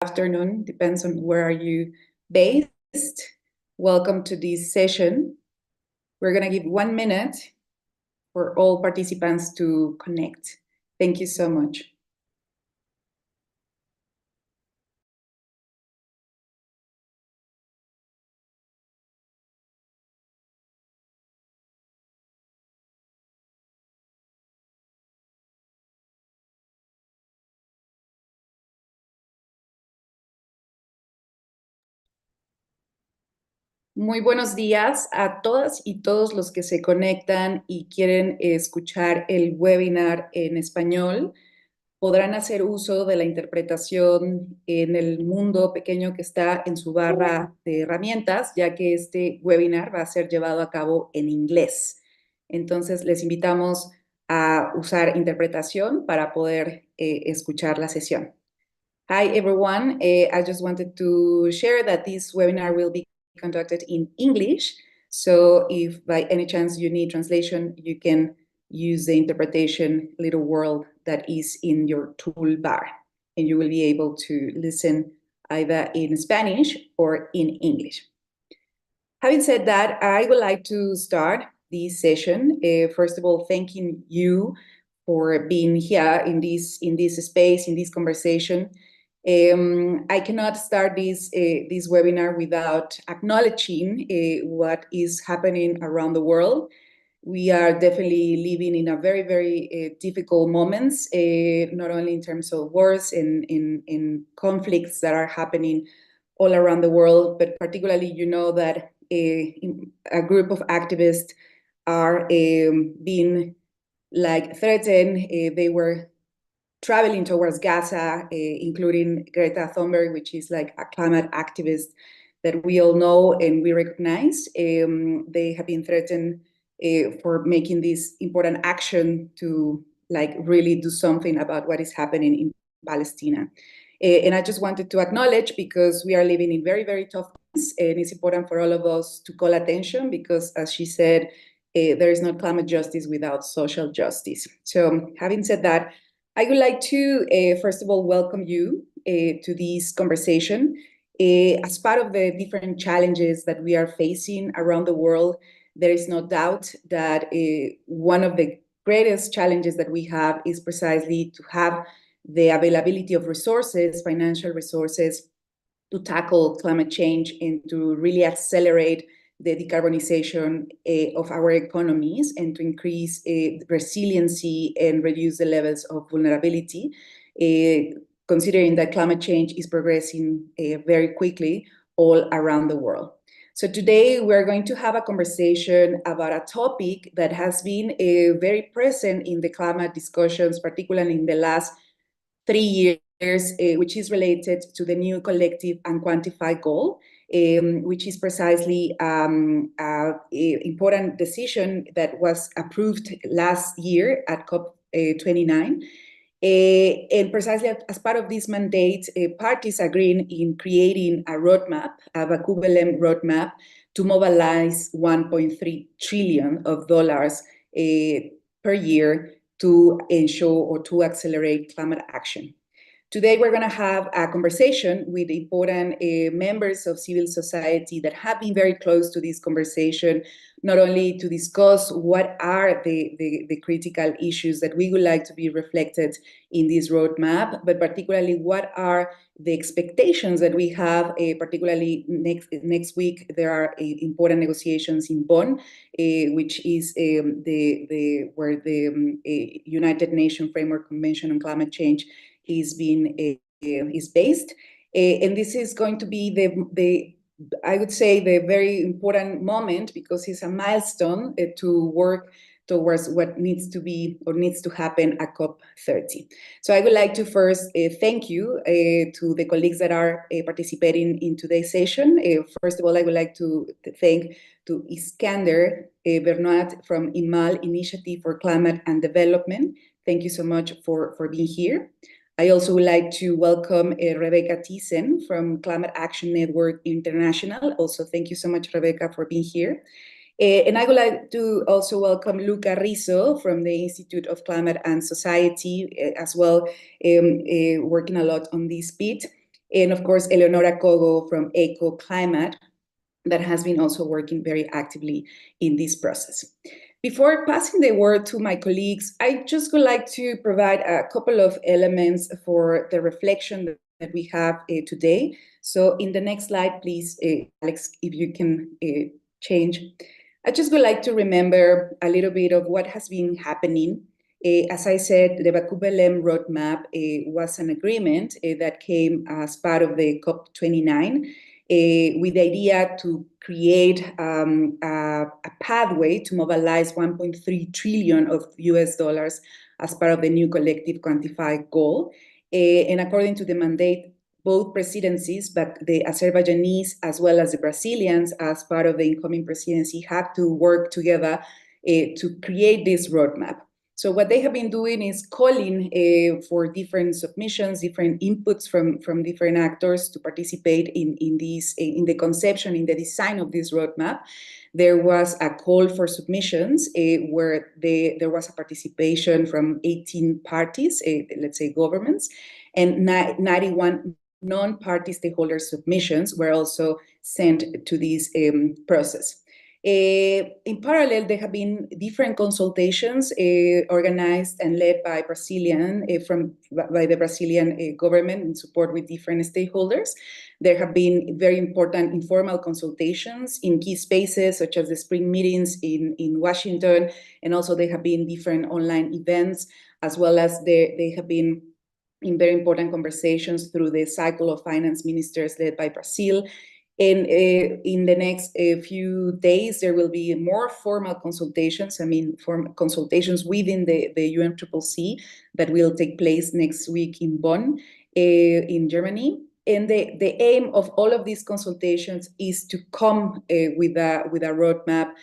afternoon, depends on where are you based. Welcome to this session. We're going to give 1 minute for all participants to connect. Thank you so much. Muy buenos días a todas y todos los que se conectan y quieren escuchar el webinar en español. Podrán hacer uso de la interpretación en el mundo pequeño que está en su barra de herramientas, ya que este webinar va a ser llevado a cabo en inglés. Entonces, les invitamos a usar interpretación para poder escuchar la sesión. Hi, everyone. I just wanted to share that this webinar will be conducted in English. So if by any chance you need translation, you can use the interpretation little world that is in your toolbar, and you will be able to listen either in Spanish or in English. Having said that, I would like to start this session. First of all, thanking you for being here in this space, in this conversation. I cannot start this webinar without acknowledging what is happening around the world. We are definitely living in a very, very difficult moments, not only in terms of wars and in conflicts that are happening all around the world, but particularly, you know, that a group of activists are being like threatened. They were traveling towards Gaza, including Greta Thunberg, which is like a climate activist that we all know and we recognize. They have been threatened for making this important action to like really do something about what is happening in Palestine. And I just wanted to acknowledge, because we are living in very, very tough times, and it's important for all of us to call attention, because as she said, there is no climate justice without social justice. So having said that, I would like to, first of all, welcome you to this conversation. As part of the different challenges that we are facing around the world, there is no doubt that one of the greatest challenges that we have is precisely to have the availability of resources, financial resources, to tackle climate change and to really accelerate the decarbonization of our economies and to increase resiliency and reduce the levels of vulnerability, considering that climate change is progressing very quickly all around the world. So today we're going to have a conversation about a topic that has been very present in the climate discussions, particularly in the last 3 years, which is related to the new collective and quantified goal, which is precisely an important decision that was approved last year at COP29. And precisely as part of this mandate, parties agreed in creating a roadmap, a Baku Belem Roadmap, to mobilize $1.3 trillion per year to ensure or to accelerate climate action. Today, we're going to have a conversation with important members of civil society that have been very close to this conversation, not only to discuss what are the critical issues that we would like to be reflected in this roadmap, but particularly what are the expectations that we have, particularly next week. There are important negotiations in Bonn, which is where the United Nations Framework Convention on Climate Change is based, and this is going to be I would say the very important moment, because it's a milestone to work towards what needs to be or needs to happen at COP30. So I would like to first thank you to the colleagues that are participating in today's session. First of all, I would like to thank to Iskander Bernat from IMAL, Initiative for Climate and Development. Thank you so much for being here. I also would like to welcome Rebecca Thyssen from Climate Action Network International. Also, thank you so much, Rebecca, for being here. And I would like to also welcome Luca Rizzo from the Institute of Climate and Society as well, working a lot on this bit. and of course, Eleonora Kogo from Eco Climate, that has been also working very actively in this process. Before passing the word to my colleagues, I just would like to provide a couple of elements for the reflection that we have today. So in the next slide, please, Alex, if you can change. I just would like to remember a little bit of what has been happening. As I said, the Baku Belem Roadmap was an agreement that came as part of the COP29 with the idea to create a pathway to mobilize 1.3 trillion of US dollars as part of the new collective quantified goal. And according to the mandate, both presidencies, but the Azerbaijanis as well as the Brazilians, as part of the incoming presidency, have to work together to create this roadmap. So what they have been doing is calling for different submissions, different inputs from different actors to participate in the conception, in the design of this roadmap. There was a call for submissions where there was a participation from 18 parties, let's say governments, and 91 non-party stakeholder submissions were also sent to this process. In parallel, there have been different consultations organized and led by the Brazilian government in support with different stakeholders. There have been very important informal consultations in key spaces, such as the spring meetings in Washington, and also there have been different online events, as well as they have been in very important conversations through the cycle of finance ministers led by Brazil. And in the next few days, there will be more formal consultations, consultations within the UNCCC that will take place next week in Bonn, in Germany. And the aim of all of these consultations is to come with a roadmap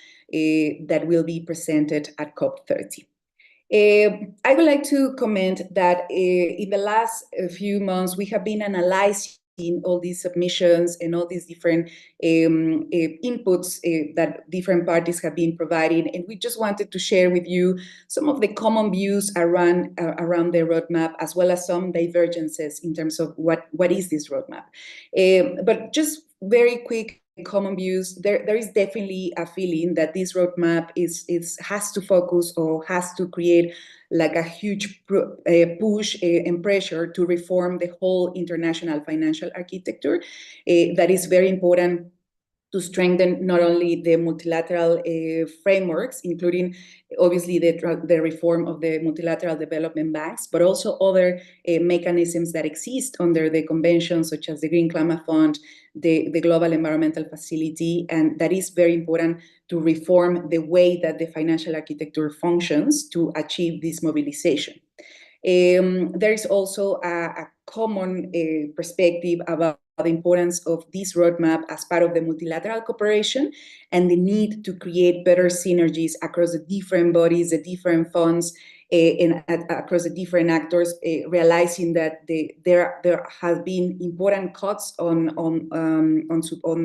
that will be presented at COP30. I would like to comment that in the last few months, we have been analyzing all these submissions and all these different inputs that different parties have been providing. And we just wanted to share with you some of the common views around the roadmap, as well as some divergences in terms of what is this roadmap. But just very quick common views, there is definitely a feeling that this roadmap has to focus or has to create like a huge push and pressure to reform the whole international financial architecture. That is very important to strengthen not only the multilateral frameworks, including obviously the reform of the multilateral development banks, but also other mechanisms that exist under the convention, such as the Green Climate Fund, the Global Environmental Facility, and that is very important to reform the way that the financial architecture functions to achieve this mobilization. There is also a common perspective about the importance of this roadmap as part of the multilateral cooperation and the need to create better synergies across the different bodies, the different funds, and across the different actors, realizing that there have been important cuts on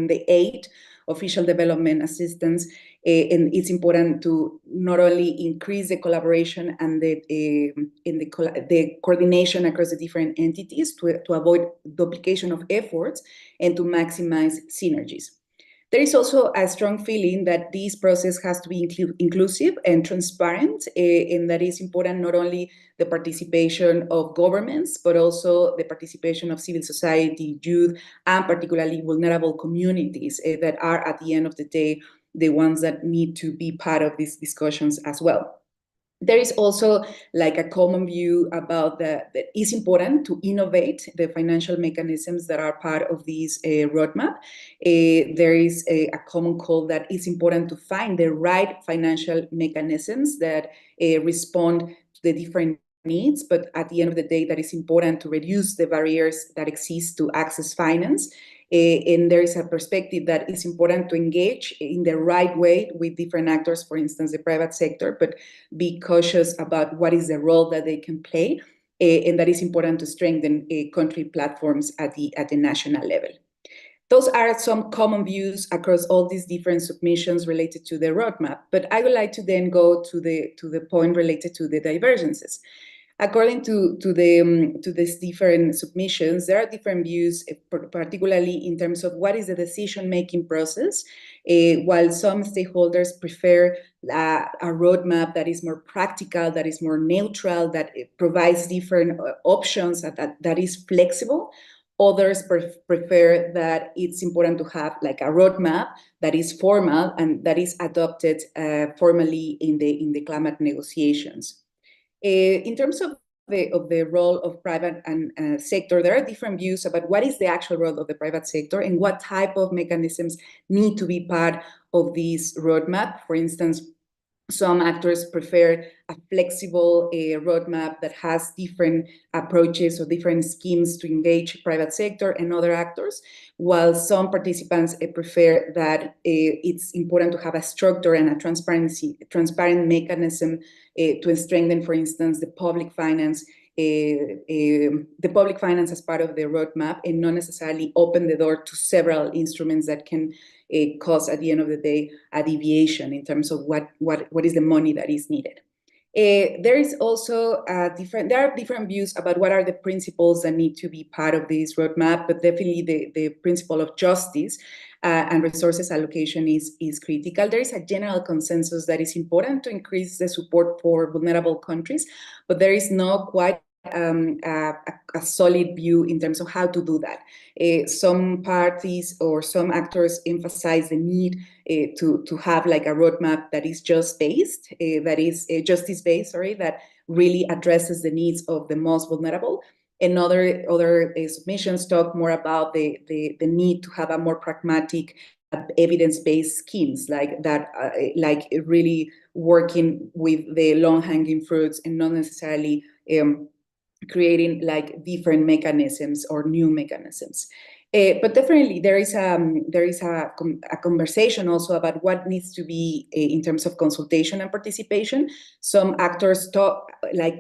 the aid, official development assistance, and it's important to not only increase the collaboration and the coordination across the different entities to avoid duplication of efforts and to maximize synergies. There is also a strong feeling that this process has to be inclusive and transparent, and that is important not only the participation of governments, but also the participation of civil society, youth, and particularly vulnerable communities that are, at the end of the day, the ones that need to be part of these discussions as well. There is also like a common view about that it's important to innovate the financial mechanisms that are part of this roadmap. There is a common call that it's important to find the right financial mechanisms that respond to the different needs, but at the end of the day, that is important to reduce the barriers that exist to access finance. And there is a perspective that it's important to engage in the right way with different actors, for instance, the private sector, but be cautious about what is the role that they can play, and that is important to strengthen country platforms at the national level. Those are some common views across all these different submissions related to the roadmap, but I would like to then go to the point related to the divergences. according to these different submissions, there are different views, particularly in terms of what is the decision-making process. While some stakeholders prefer a roadmap that is more practical, that is more neutral, that provides different options, that is flexible. Others prefer that it's important to have like a roadmap that is formal and that is adopted formally in the climate negotiations. In terms of the role of private and sector, there are different views about what is the actual role of the private sector and what type of mechanisms need to be part of this roadmap. For instance, some actors prefer a flexible roadmap that has different approaches or different schemes to engage private sector and other actors, while some participants prefer that it's important to have a structure and a transparent mechanism to strengthen, for instance, the public finance as part of the roadmap, and not necessarily open the door to several instruments that can cause, at the end of the day, a deviation in terms of what is the money that is needed. There is also there are different views about what are the principles that need to be part of this roadmap, but definitely the principle of justice and resources allocation is critical. There is a general consensus that it's important to increase the support for vulnerable countries, but there is no quite a solid view in terms of how to do that. Some parties or some actors emphasize the need to have like a roadmap that is justice-based, that really addresses the needs of the most vulnerable. And other submissions talk more about the need to have a more pragmatic, evidence-based schemes like that, like really working with the long-hanging fruits and not necessarily creating like different mechanisms or new mechanisms. But definitely there is a conversation also about what needs to be in terms of consultation and participation. Some actors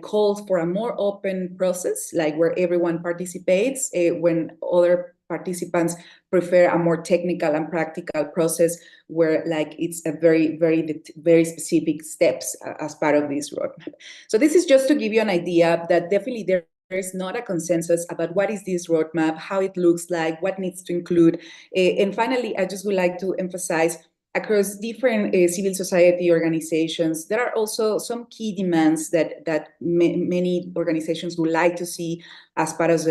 call for a more open process, like where everyone participates, when other participants prefer a more technical and practical process where like it's a very specific steps as part of this roadmap. So this is just to give you an idea that definitely there is not a consensus about what is this roadmap, how it looks like, what needs to include. And finally, I just would like to emphasize across different civil society organizations, there are also some key demands that many organizations would like to see as part of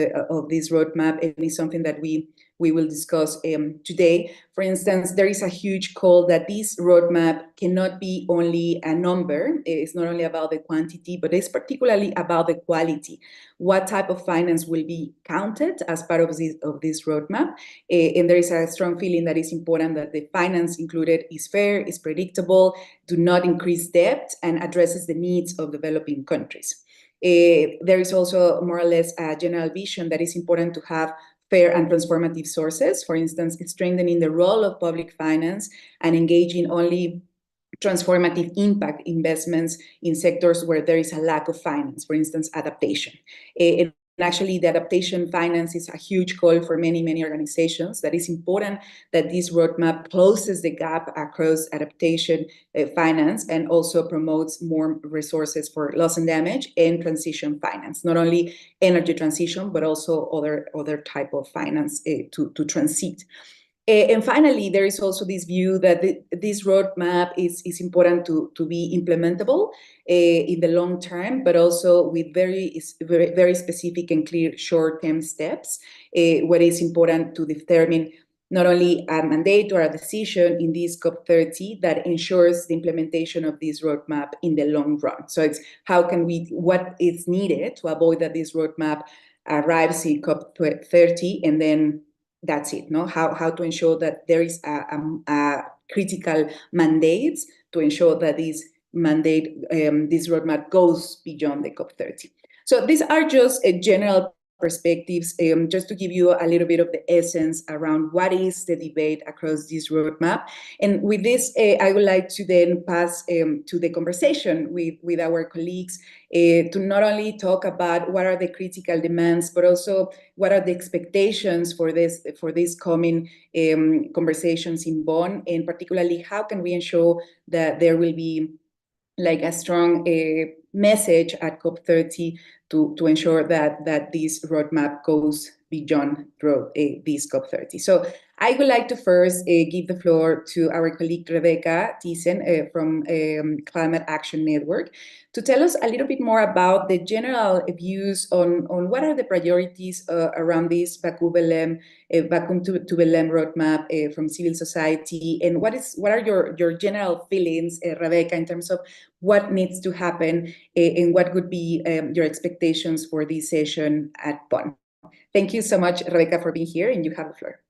this roadmap, and it's something that we will discuss today. For instance, there is a huge call that this roadmap cannot be only a number. It's not only about the quantity, but it's particularly about the quality. What type of finance will be counted as part of this roadmap? And there is a strong feeling that it's important that the finance included is fair, is predictable, do not increase debt, and addresses the needs of developing countries. There is also more or less a general vision that is important to have fair and transformative sources. For instance, strengthening the role of public finance and engaging only transformative impact investments in sectors where there is a lack of finance, for instance, adaptation. And actually, the adaptation finance is a huge call for many organizations. That is important that this roadmap closes the gap across adaptation finance and also promotes more resources for loss and damage and transition finance, not only energy transition, but also other type of finance to transit. And finally, there is also this view that this roadmap is important to be implementable in the long term, but also with very specific and clear short-term steps, what is important to determine not only a mandate or a decision in this COP30 that ensures the implementation of this roadmap in the long run. So it's what is needed to avoid that this roadmap arrives in COP30 and then that's it, no? How to ensure that there is a critical mandates to ensure that this roadmap goes beyond the COP30. So these are just general perspectives, just to give you a little bit of the essence around what is the debate across this roadmap. And with this, I would like to then pass to the conversation with our colleagues to not only talk about what are the critical demands, but also what are the expectations for this coming conversations in Bonn, and particularly how can we ensure that there will be like a strong message at COP30 to ensure that this roadmap goes beyond this COP30. So I would like to first give the floor to our colleague Rebecca Thyssen from Climate Action Network to tell us a little bit more about the general views on what are the priorities around this Baku Baku to Belem roadmap from civil society, and what are your general feelings, Rebecca, in terms of what needs to happen and what would be your expectations for this session at Bonn. Thank you so much, Rebecca, for being here, and you have the floor.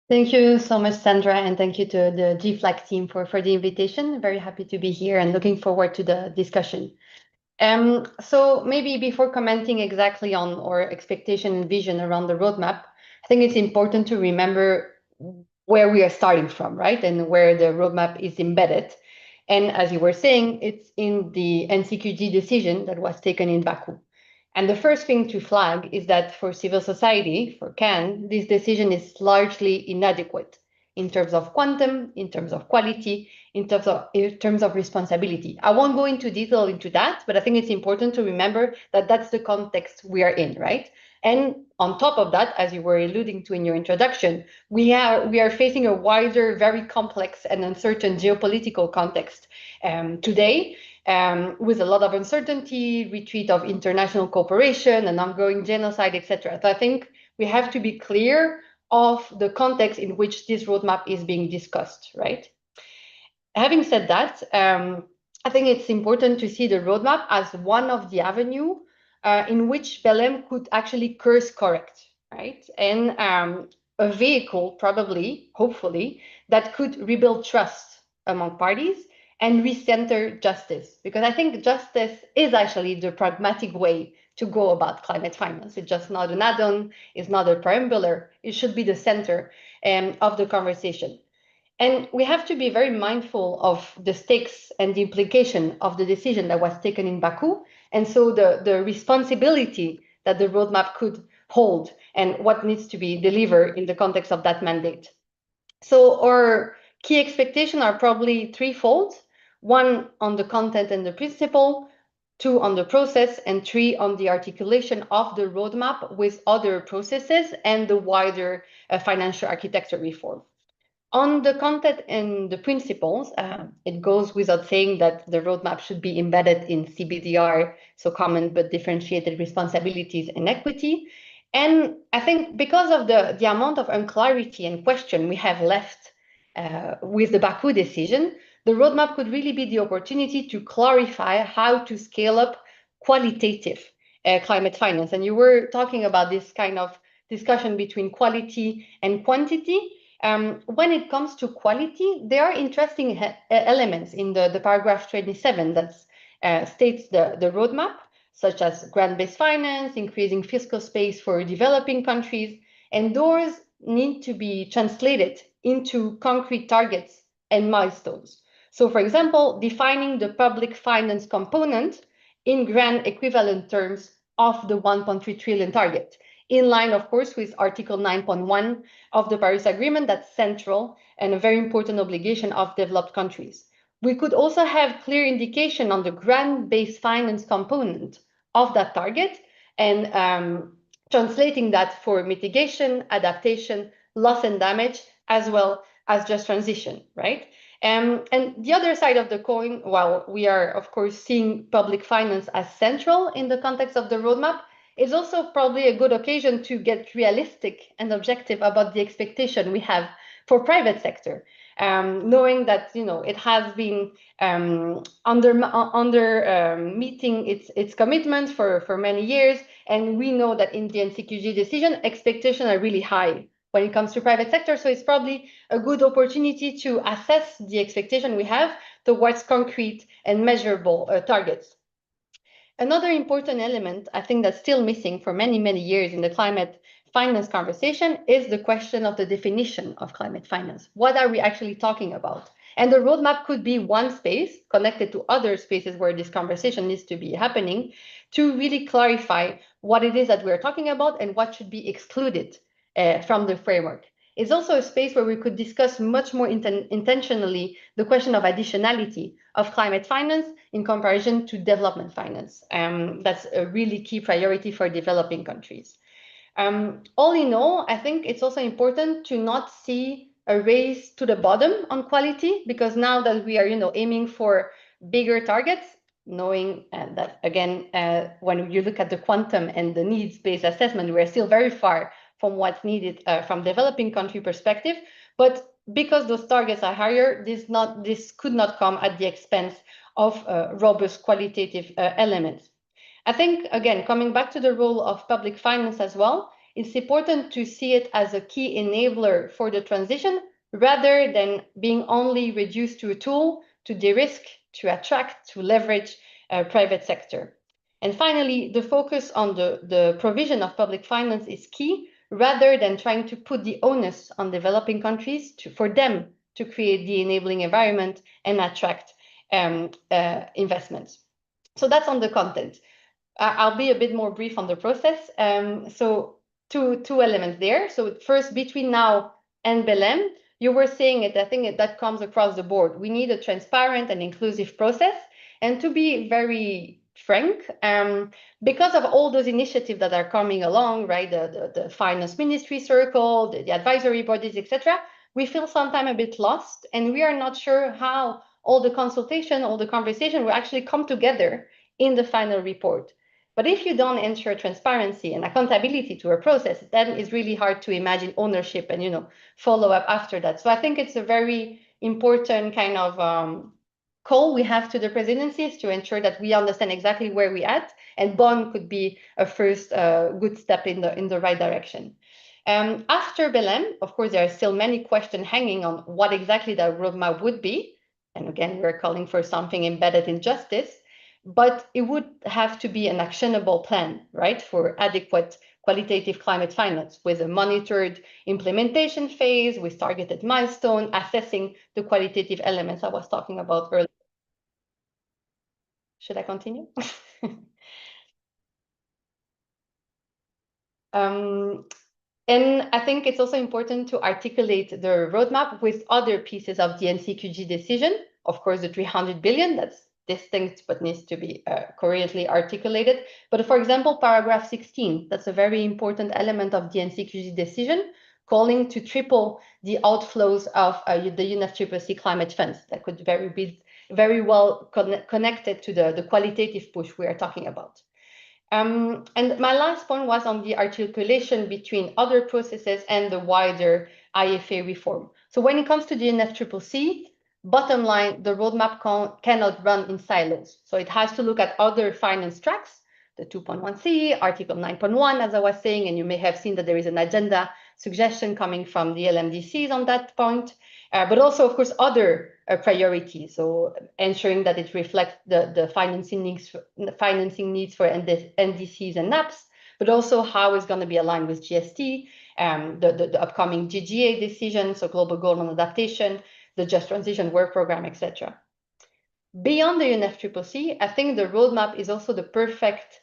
Thank you so much, Sandra, and thank you to the GFLAG team for the invitation. Very happy to be here and looking forward to the discussion. So maybe before commenting exactly on our expectation and vision around the roadmap, I think it's important to remember where we are starting from, right? And where the roadmap is embedded. And as you were saying, it's in the NCQG decision that was taken in Baku. And the first thing to flag is that for civil society, for CAN, this decision is largely inadequate in terms of quantum, in terms of quality, in terms of responsibility. I won't go into detail into that, but I think it's important to remember that that's the context we are in, right? And on top of that, as you were alluding to in your introduction, we are facing a wider, very complex and uncertain geopolitical context today, with a lot of uncertainty, retreat of international cooperation, and ongoing genocide, etc. So I think we have to be clear of the context in which this roadmap is being discussed, right? Having said that, I think it's important to see the roadmap as one of the avenue in which Belem could actually course correct, right? And a vehicle, probably, hopefully, that could rebuild trust among parties and recenter justice. Because I think justice is actually the pragmatic way to go about climate finance. It's just not an add-on, it's not a preambular, it should be the center of the conversation. And we have to be very mindful of the stakes and the implication of the decision that was taken in Baku. And so the responsibility that the roadmap could hold and what needs to be delivered in the context of that mandate. So our key expectations are probably threefold. One on the content and the principle, two on the process, and three on the articulation of the roadmap with other processes and the wider financial architecture reform. On the content and the principles, it goes without saying that the roadmap should be embedded in CBDR, so common but differentiated responsibilities and equity. And I think because of the amount of unclarity and question we have left with the Baku decision, the roadmap could really be the opportunity to clarify how to scale up qualitative climate finance. And you were talking about this kind of discussion between quality and quantity. When it comes to quality, there are interesting elements in the paragraph 27 that states the roadmap, such as grant-based finance, increasing fiscal space for developing countries, and those need to be translated into concrete targets and milestones. So, for example, defining the public finance component in grant equivalent terms of the 1.3 trillion target, in line, of course, with Article 9.1 of the Paris Agreement, that's central and a very important obligation of developed countries. We could also have clear indication on the grant-based finance component of that target and translating that for mitigation, adaptation, loss and damage, as well as just transition, right? And the other side of the coin, while we are, of course, seeing public finance as central in the context of the roadmap, it's also probably a good occasion to get realistic and objective about the expectation we have for private sector, knowing that it has been under meeting its commitments for many years, and we know that in the NCQG decision, expectations are really high when it comes to private sector. So it's probably a good opportunity to assess the expectation we have towards concrete and measurable targets. Another important element, I think, that's still missing for many, many years in the climate finance conversation is the question of the definition of climate finance. What are we actually talking about? And the roadmap could be one space connected to other spaces where this conversation needs to be happening to really clarify what it is that we're talking about and what should be excluded from the framework. is also a space where we could discuss much more intentionally the question of additionality of climate finance in comparison to development finance. That's a really key priority for developing countries. All in all, I think it's also important to not see a race to the bottom on quality, because now that we are, aiming for bigger targets, knowing that, again, when you look at the quantum and the needs-based assessment, we're still very far from what's needed from developing country perspective. But because those targets are higher, this could not come at the expense of robust qualitative elements. I think, again, coming back to the role of public finance as well, it's important to see it as a key enabler for the transition rather than being only reduced to a tool to de-risk, to attract, to leverage private sector. And finally, the focus on the provision of public finance is key, rather than trying to put the onus on developing countries for them to create the enabling environment and attract investments. So that's on the content. I'll be a bit more brief on the process. So two elements there. So first, between now and Belem, you were saying it, I think that comes across the board. We need a transparent and inclusive process. And to be very frank, because of all those initiatives that are coming along, right, the finance ministry circle, the advisory bodies, etc., we feel sometimes a bit lost, and we are not sure how all the consultation, all the conversation will actually come together in the final report. But if you don't ensure transparency and accountability to a process, then it's really hard to imagine ownership and follow up after that. So I think it's a very important kind of call we have to the presidencies to ensure that we understand exactly where we're at, and Bonn could be a first good step in the right direction. After Belem, of course, there are still many questions hanging on what exactly that roadmap would be. And again, we're calling for something embedded in justice. But it would have to be an actionable plan, right, for adequate qualitative climate finance with a monitored implementation phase, with targeted milestone, assessing the qualitative elements I was talking about earlier. Should I continue? And I think it's also important to articulate the roadmap with other pieces of the NCQG decision. Of course, the 300 billion, that's distinct but needs to be coherently articulated. But for example, paragraph 16, that's a very important element of the NCQG decision, calling to triple the outflows of the UNFCCC climate funds. That could be very well connected to the qualitative push we are talking about. And my last point was on the articulation between other processes and the wider IFA reform. So when it comes to the UNFCCC, bottom line, the roadmap cannot run in silos. So it has to look at other finance tracks, the 2.1c, Article 9.1, as I was saying, and you may have seen that there is an agenda suggestion coming from the LMDCs on that point, but also, of course, other priorities. So ensuring that it reflects the financing needs for NDCs and NAPs, but also how it's going to be aligned with GST, the upcoming GGA decision, so Global Goal on Adaptation, the Just Transition Work Program, etc. Beyond the UNFCCC, I think the roadmap is also the perfect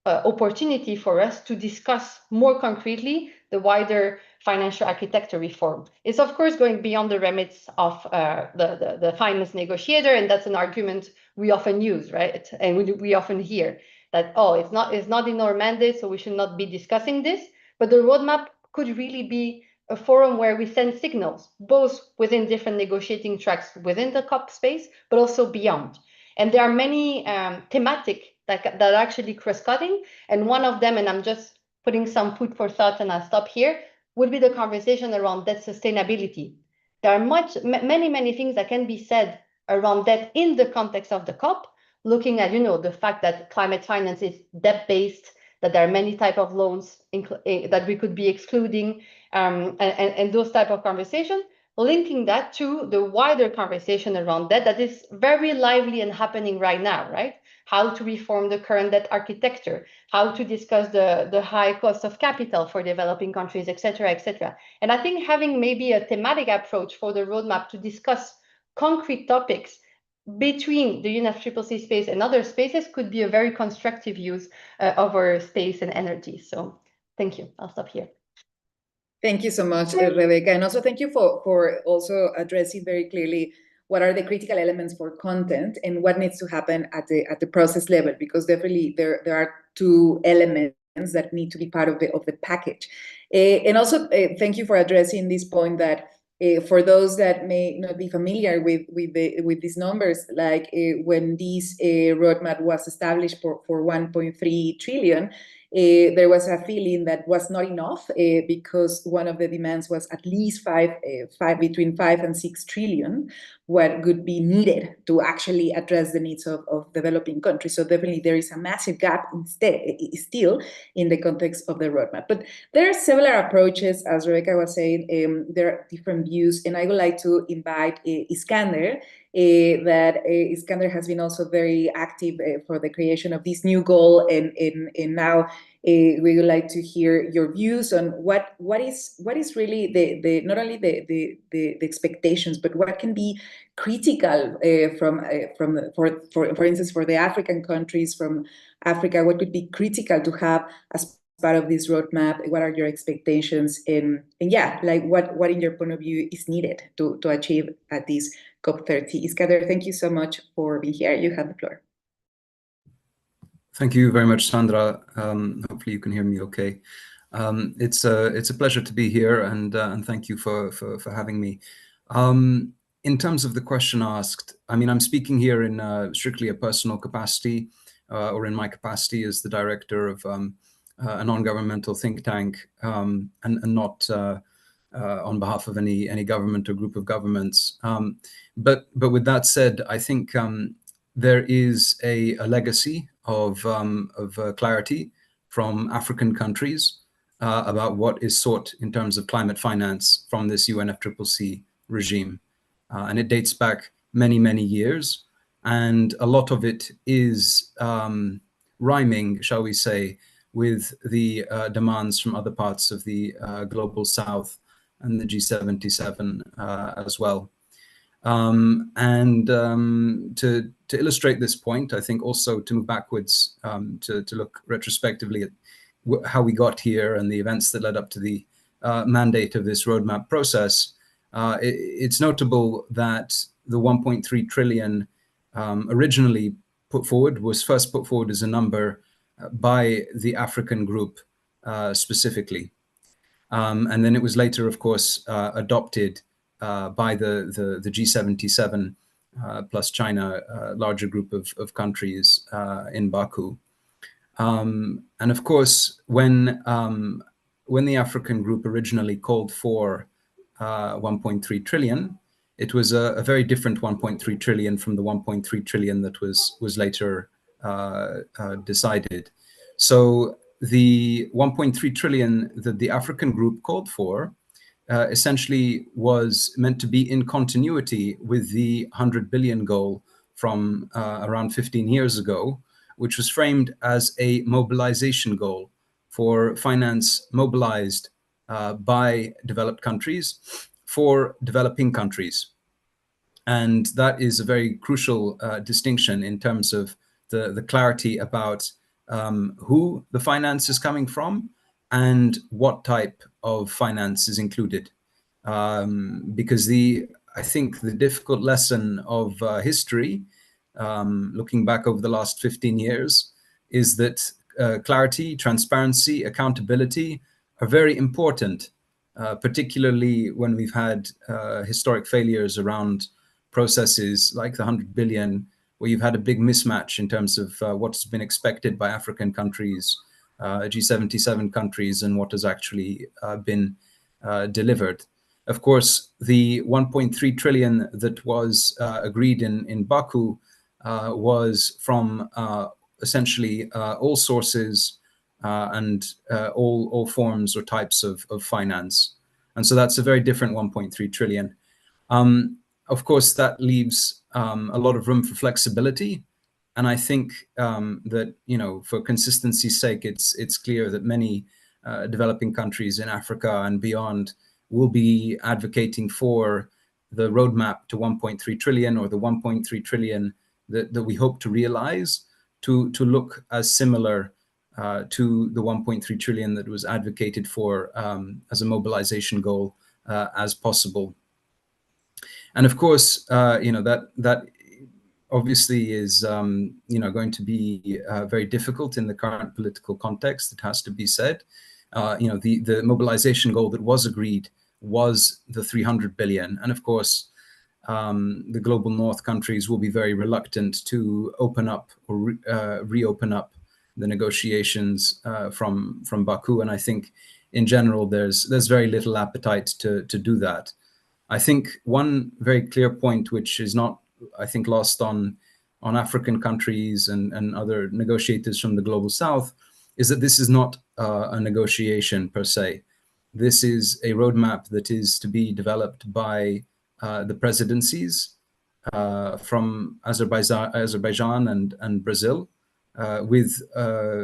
opportunity for us to discuss more concretely the wider financial architecture reform. It's of course going beyond the remits of the finance negotiator, and that's an argument we often use, right? And we often hear that, oh, it's not in our mandate, so we should not be discussing this. But the roadmap could really be a forum where we send signals, both within different negotiating tracks within the COP space, but also beyond. And there are many thematic that are actually cross-cutting. And one of them, and I'm just putting some food for thought and I'll stop here, would be the conversation around debt sustainability. There are many things that can be said around debt in the context of the COP, looking at, the fact that climate finance is debt-based, that there are many types of loans that we could be excluding, and those type of conversation, linking that to the wider conversation around debt that is very lively and happening right now, right? How to reform the current debt architecture, how to discuss the high cost of capital for developing countries, etc., etc. And I think having maybe a thematic approach for the roadmap to discuss concrete topics between the UNFCCC space and other spaces could be a very constructive use of our space and energy. So thank you. I'll stop here. Thank you so much, Rebecca. And also thank you for also addressing very clearly what are the critical elements for content and what needs to happen at the process level, because definitely there are two elements that need to be part of the package. And also thank you for addressing this point that for those that may not be familiar with these numbers, like when this roadmap was established for 1.3 trillion, there was a feeling that was not enough because one of the demands was at least between 5 and 6 trillion, what would be needed to actually address the needs of developing countries. So definitely there is a massive gap still in the context of the roadmap. But there are several approaches, as Rebecca was saying. There are different views, and I would like to invite Iskander. That Iskander has been also very active for the creation of this new goal, and now we would like to hear your views on what is really the not only the expectations, but what can be critical for instance, for the African countries from Africa, what would be critical to have as part of this roadmap. What are your expectations, and yeah, like what in your point of view is needed to achieve at this COP30? Iskander, thank you so much for being here. You have the floor. Thank you very much, Sandra. Hopefully you can hear me okay. It's a pleasure to be here, and thank you for having me. In terms of the question asked, I mean, I'm speaking here in strictly a personal capacity, or in my capacity as the director of a non-governmental think tank, and not on behalf of any government or group of governments. But with that said, I think there is a legacy of clarity from African countries about what is sought in terms of climate finance from this UNFCCC regime. And it dates back many, many years. And a lot of it is rhyming, shall we say, with the demands from other parts of the Global South and the G77 as well. To illustrate this point, I think also to move backwards, to look retrospectively at how we got here and the events that led up to the mandate of this roadmap process, it's notable that the 1.3 trillion originally was first put forward as a number by the African group specifically. And then it was later, of course, adopted by the G77 plus China, larger group of countries in Baku. And of course, when the African group originally called for 1.3 trillion, it was a very different 1.3 trillion from the 1.3 trillion that was later decided. So the 1.3 trillion that the African group called for essentially was meant to be in continuity with the 100 billion goal from around 15 years ago, which was framed as a mobilization goal for finance mobilized by developed countries for developing countries. And that is a very crucial distinction in terms of the clarity about who the finance is coming from and what type of finance is included. Because I think the difficult lesson of history, looking back over the last 15 years, is that clarity, transparency, accountability are very important, particularly when we've had historic failures around processes like the 100 billion, where you've had a big mismatch in terms of what's been expected by African countries, G77 countries, and what has actually been delivered. Of course, the 1.3 trillion that was agreed in Baku was from essentially all sources and all forms or types of finance. And so that's a very different 1.3 trillion. Of course, that leaves a lot of room for flexibility. And I think that, for consistency's sake, it's clear that many developing countries in Africa and beyond will be advocating for the roadmap to 1.3 trillion or the 1.3 trillion that we hope to realize to look as similar to the 1.3 trillion that was advocated for as a mobilization goal as possible. And of course, that obviously is going to be very difficult in the current political context. It has to be said. The mobilization goal that was agreed was the 300 billion, and of course, the global North countries will be very reluctant to open up or reopen up the negotiations from Baku. And I think, in general, there's very little appetite to do that. I think one very clear point, which is not, I think, lost on African countries and other negotiators from the global South, is that this is not a negotiation per se. This is a roadmap that is to be developed by the presidencies from Azerbaijan and Brazil, with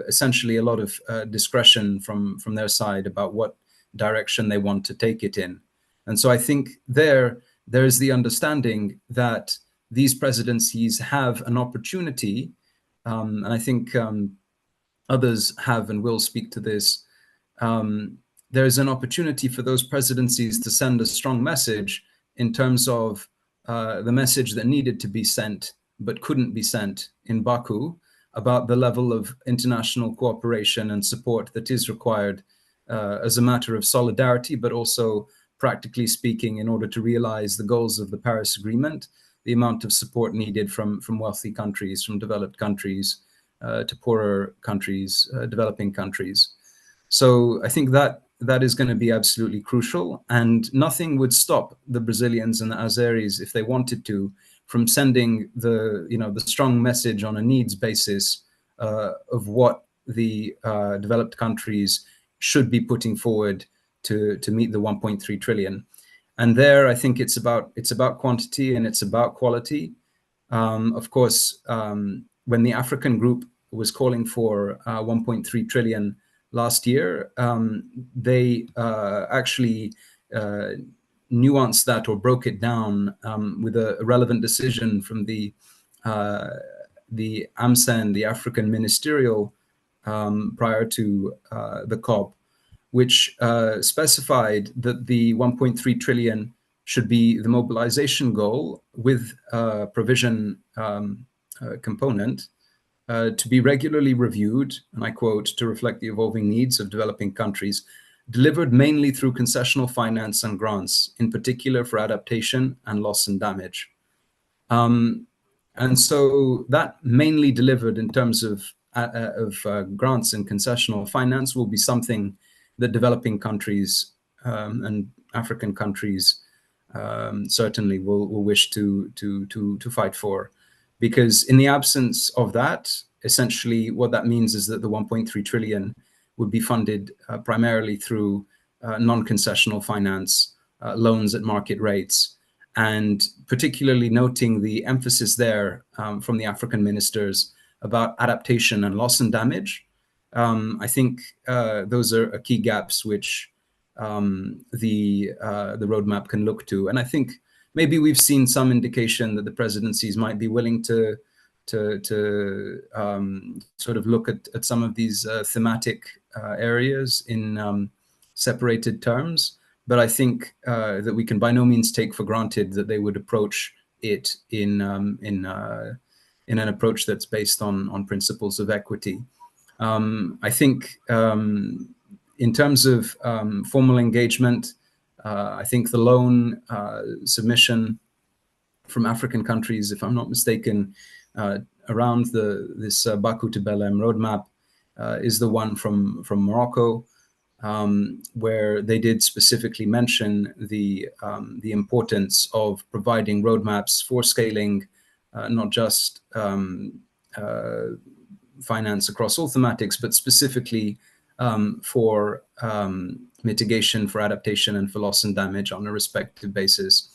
essentially a lot of discretion from their side about what direction they want to take it in. And so I think there is the understanding that these presidencies have an opportunity, and I think others have and will speak to this. There is an opportunity for those presidencies to send a strong message in terms of the message that needed to be sent but couldn't be sent in Baku, about the level of international cooperation and support that is required as a matter of solidarity, but also, practically speaking, in order to realize the goals of the Paris Agreement, the amount of support needed from wealthy countries, from developed countries, to poorer countries, developing countries. So I think that is going to be absolutely crucial, and nothing would stop the Brazilians and the Azeris, if they wanted to, from sending the strong message on a needs basis of what the developed countries should be putting forward to meet the 1.3 trillion. And there, I think it's about quantity and it's about quality. Of course, when the African group was calling for 1.3 trillion last year, they actually nuanced that or broke it down with a relevant decision from the AMCEN, the African Ministerial, prior to the COP, which specified that the 1.3 trillion should be the mobilization goal with a provision component to be regularly reviewed, and I quote, to reflect the evolving needs of developing countries, delivered mainly through concessional finance and grants, in particular for adaptation and loss and damage. And so that mainly delivered in terms of grants and concessional finance will be something that developing countries and African countries certainly will wish to fight for. Because in the absence of that, essentially what that means is that the 1.3 trillion would be funded primarily through non-concessional finance, loans at market rates, and particularly noting the emphasis there from the African ministers about adaptation and loss and damage. I think those are key gaps which the roadmap can look to. And I think maybe we've seen some indication that the presidencies might be willing to sort of look at some of these thematic areas in separated terms. But I think that we can by no means take for granted that they would approach it in an approach that's based on principles of equity. I think in terms of formal engagement, I think the loan submission from African countries, if I'm not mistaken, around this Baku to Belem roadmap is the one from Morocco, where they did specifically mention the importance of providing roadmaps for scaling, not just finance across all thematics, but specifically for mitigation, for adaptation, and for loss and damage on a respective basis.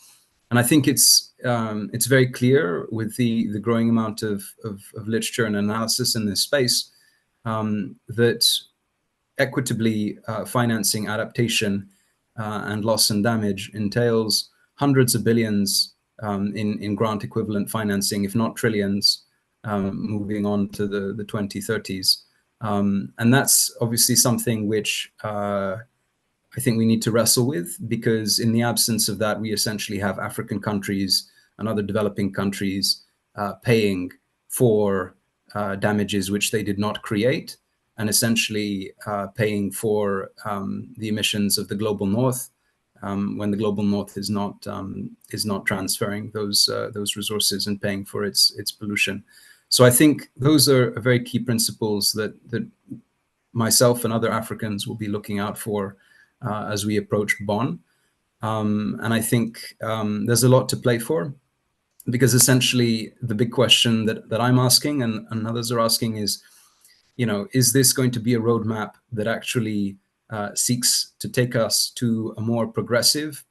And I think it's very clear with the growing amount of literature and analysis in this space that equitably financing adaptation and loss and damage entails hundreds of billions in grant equivalent financing, if not trillions, moving on to the 2030s. And that's obviously something which I think we need to wrestle with, because in the absence of that, we essentially have African countries and other developing countries paying for damages which they did not create, and essentially paying for the emissions of the global north, when the global north is not transferring those resources and paying for its pollution. So I think those are very key principles that myself and other Africans will be looking out for as we approach Bonn. And I think there's a lot to play for, because essentially the big question that I'm asking and others are asking is, is this going to be a roadmap that actually seeks to take us to a more progressive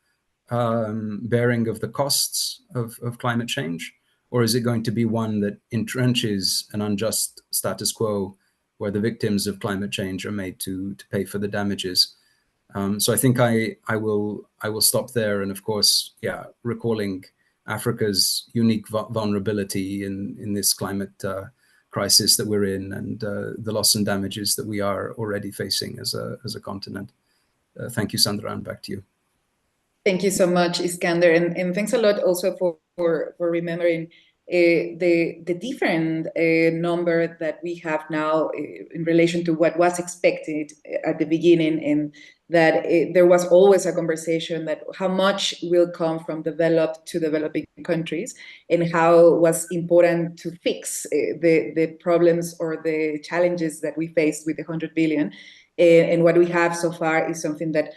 bearing of the costs of climate change? Or is it going to be one that entrenches an unjust status quo where the victims of climate change are made to pay for the damages? So I think I will stop there. And of course, recalling Africa's unique vulnerability in this climate crisis that we're in, and the loss and damages that we are already facing as a continent. Thank you, Sandra, and back to you. Thank you so much, Iskander, and thanks a lot also for remembering the different number that we have now in relation to what was expected at the beginning, and that there was always a conversation that how much will come from developed to developing countries, and how it was important to fix the problems or the challenges that we faced with the 100 billion. And what we have so far is something that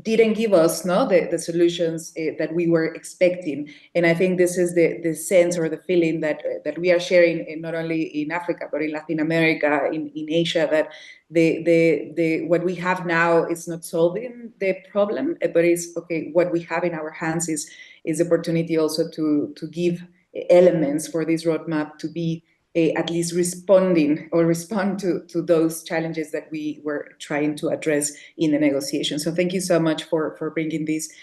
didn't give us the solutions that we were expecting. And I think this is the sense or the feeling that we are sharing, not only in Africa but in Latin America, in Asia, that the what we have now is not solving the problem, but is okay. What we have in our hands is opportunity also to give elements for this roadmap to be at least respond to those challenges that we were trying to address in the negotiation. So thank you so much for bringing these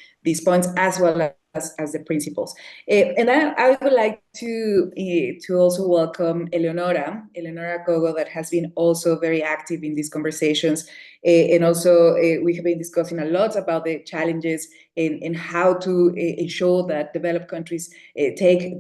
points, as well as the principles. And I would like to also welcome Eleonora Kogo, that has been also very active in these conversations. And also we have been discussing a lot about the challenges and how to ensure that developed countries take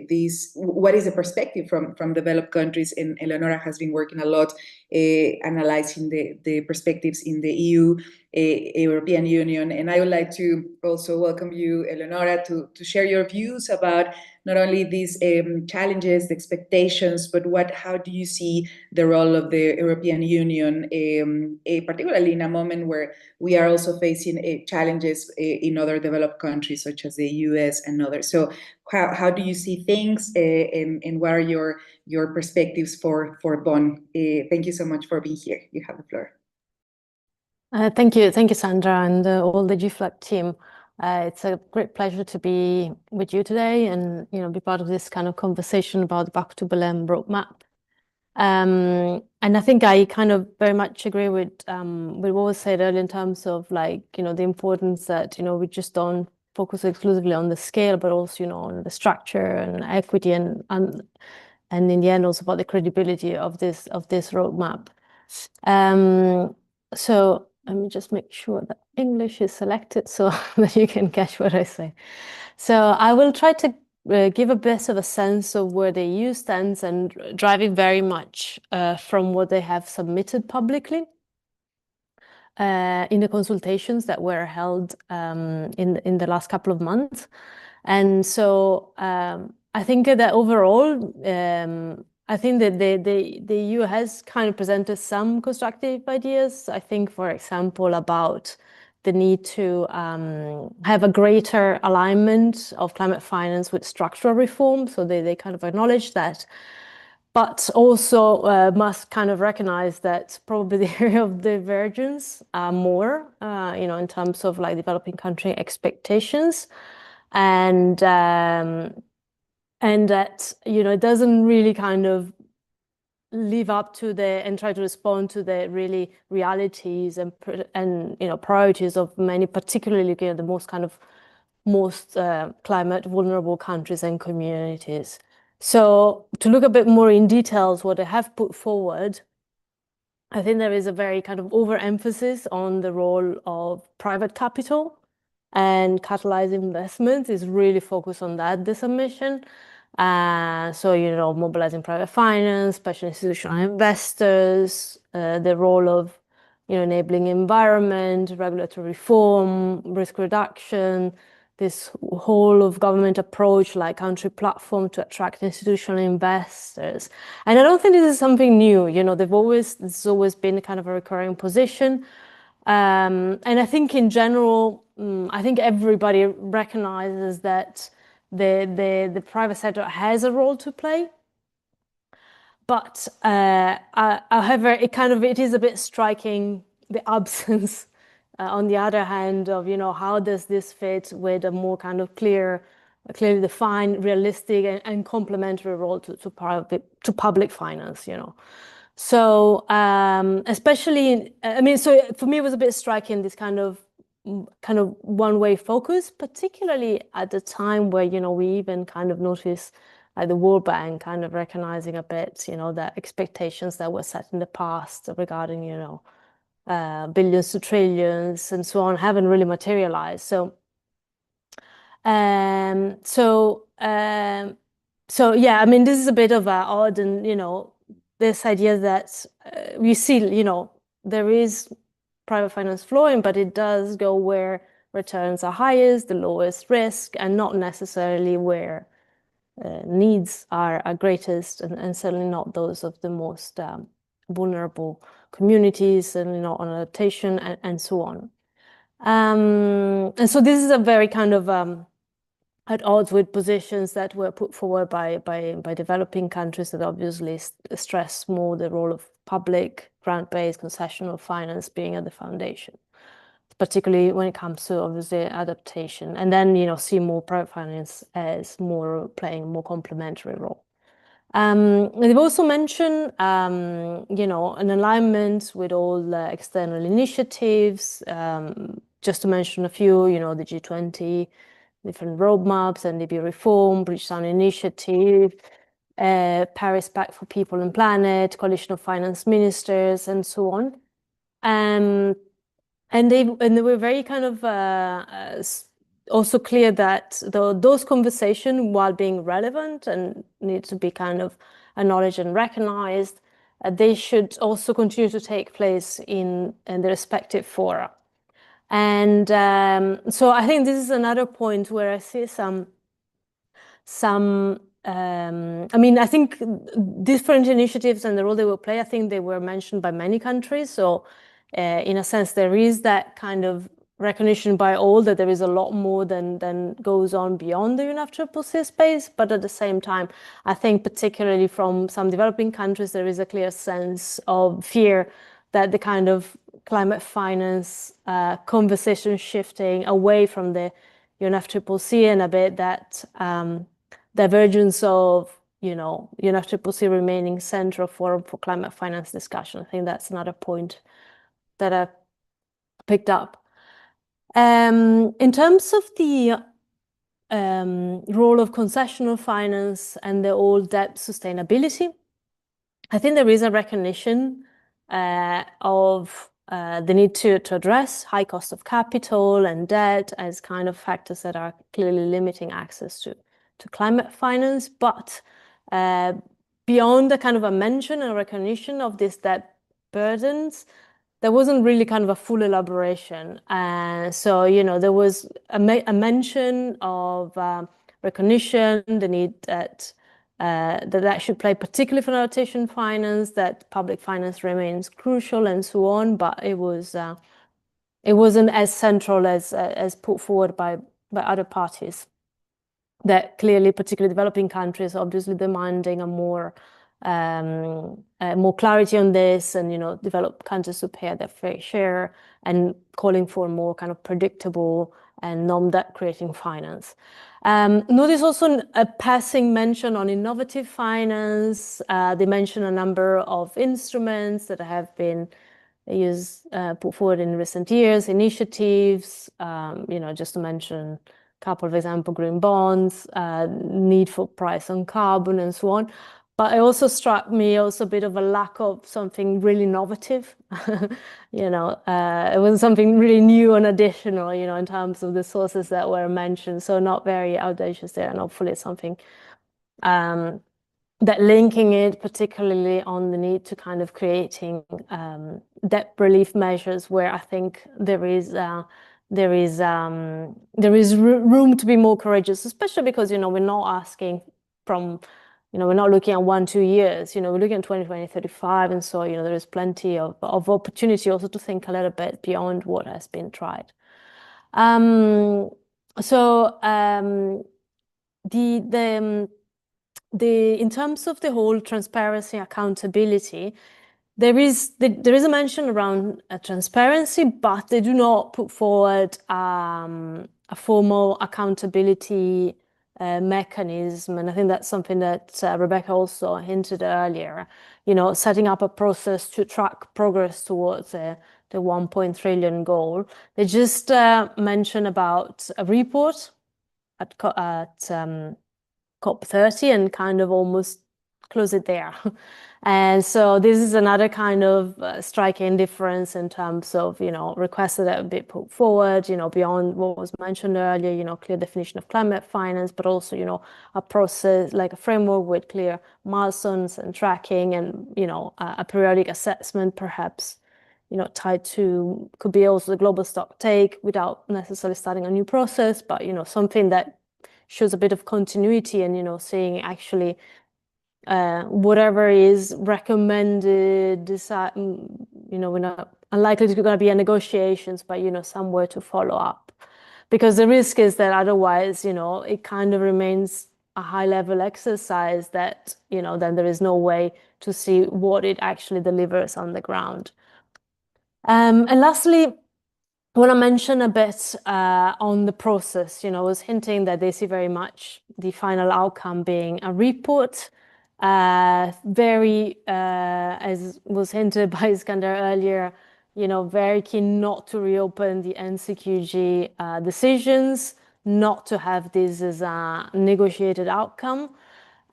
these what is the perspective from developed countries. And Eleonora has been working a lot analyzing the perspectives in the EU, European Union. And I would like to also welcome you, Eleonora, to share your views about not only these challenges, the expectations, but how do you see the role of the European Union, particularly in a moment where we are also facing challenges in other developed countries, such as the US and others. So how do you see things, and what are your perspectives for Bonn? Thank you so much for being here. You have the floor. Thank you, Sandra, and all the GFLAG team. It's a great pleasure to be with you today, and be part of this kind of conversation about the Baku to Belem roadmap. And I think I kind of very much agree with what was said earlier in terms of the importance that we just don't focus exclusively on the scale, but also on the structure and equity, and in the end also about the credibility of this roadmap. So let me just make sure that English is selected so that you can catch what I say. So I will try to give a bit of a sense of where the EU stands, and driving very much from what they have submitted publicly in the consultations that were held in the last couple of months. And so I think that overall, I think that the EU has kind of presented some constructive ideas. I think, for example, about the need to have a greater alignment of climate finance with structural reform. So they kind of acknowledge that, but also must kind of recognize that probably the area of divergence are more, in terms of developing country expectations, and that it doesn't really kind of live up to and try to respond to the really realities and priorities of many, particularly the most climate vulnerable countries and communities. So to look a bit more in details, what I have put forward, I think there is a very kind of overemphasis on the role of private capital, and catalyzed investments is really focused on that, the submission. So, mobilizing private finance, special institutional investors, the role of, enabling environment, regulatory reform, risk reduction, this whole of government approach, like country platform to attract institutional investors. And I don't think this is something new. This has always been kind of a recurring position. And I think in general, I think everybody recognizes that the private sector has a role to play. But however, it is a bit striking, the absence, on the other hand, of how does this fit with a more kind of clearly defined, realistic, and complementary role to public finance. So especially, so for me, it was a bit striking, this kind of one-way focus, particularly at the time where we even kind of noticed the World Bank kind of recognizing a bit the expectations that were set in the past regarding billions to trillions and so on haven't really materialized. So yeah, this is a bit of a odd, and this idea that we see there is private finance flowing, but it does go where returns are highest, the lowest risk, and not necessarily where needs are greatest, and certainly not those of the most vulnerable communities, and on adaptation and so on. And so this is a very kind of at odds with positions that were put forward by developing countries that obviously stress more the role of public grant-based concessional finance being at the foundation, particularly when it comes to obviously adaptation, and then see more private finance as playing a more complementary role. They've also mentioned an alignment with all the external initiatives. Just to mention a few, the G20, different roadmaps, NDB reform, Bridgetown Initiative, Paris Pact for People and Planet, Coalition of Finance Ministers, and so on. And they were very kind of also clear that those conversations, while being relevant and need to be kind of acknowledged and recognized, they should also continue to take place in the respective fora. And so I think this is another point where I see I think different initiatives and the role they will play, I think they were mentioned by many countries. So in a sense, there is that kind of recognition by all that there is a lot more than goes on beyond the UNFCCC space. But at the same time, I think particularly from some developing countries, there is a clear sense of fear that the kind of climate finance conversation shifting away from the UNFCCC, and a bit that divergence of UNFCCC remaining central forum for climate finance discussion. I think that's another point that I picked up. In terms of the role of concessional finance and the old debt sustainability, I think there is a recognition of the need to address high cost of capital and debt as kind of factors that are clearly limiting access to climate finance. But beyond the kind of a mention and recognition of these debt burdens, there wasn't really kind of a full elaboration. So, there was a mention of recognition, the need that should play, particularly for adaptation finance, that public finance remains crucial and so on, but it wasn't as central as put forward by other parties. That clearly, particularly developing countries, obviously demanding a more clarity on this, and developed countries to pay their fair share, and calling for more kind of predictable and non-debt creating finance. Notice also a passing mention on innovative finance. They mention a number of instruments that have been put forward in recent years, initiatives, just to mention couple of example, green bonds, need for price on carbon and so on. But it also struck me also a bit of a lack of something really innovative. It was something really new and additional, in terms of the sources that were mentioned. So not very audacious there, and hopefully something that linking it particularly on the need to kind of creating debt relief measures where I think there is room to be more courageous, especially because we're not asking from we're not looking at 1-2 years, we're looking at 2020, 35, and so there is plenty of opportunity also to think a little bit beyond what has been tried. In terms of the whole transparency, accountability, there is a mention around transparency, but they do not put forward a formal accountability mechanism. And I think that's something that Rebecca also hinted earlier, setting up a process to track progress towards the 1 trillion goal. They just mention about a report at COP30 and kind of almost close it there. And so this is another kind of striking difference in terms of, requests that have been put forward, beyond what was mentioned earlier, clear definition of climate finance, but also, a process like a framework with clear milestones and tracking and, a periodic assessment perhaps, tied to, could be also the global stock take without necessarily starting a new process, but, something that shows a bit of continuity and, seeing actually whatever is recommended, decide, we're not unlikely to going to be a negotiations, but, somewhere to follow up. Because the risk is that otherwise, it kind of remains a high level exercise that, then there is no way to see what it actually delivers on the ground. And lastly, I want to mention a bit on the process. I was hinting that they see very much the final outcome being a report. Very, as was hinted by Iskander earlier, very keen not to reopen the NCQG decisions, not to have this as a negotiated outcome,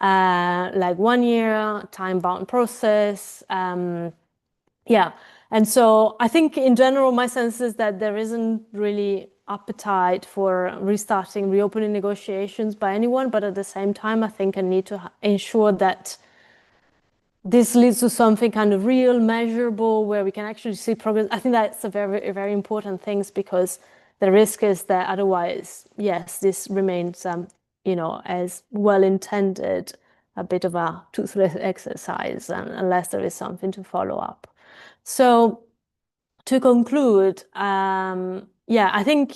like 1 year time-bound process. Yeah. And so I think in general, my sense is that there isn't really appetite for reopening negotiations by anyone. But at the same time, I think I need to ensure that this leads to something kind of real, measurable, where we can actually see progress. I think that's a very, very important thing, because the risk is that otherwise, yes, this remains, as well intended, a bit of a toothless exercise, unless there is something to follow up. So to conclude, I think,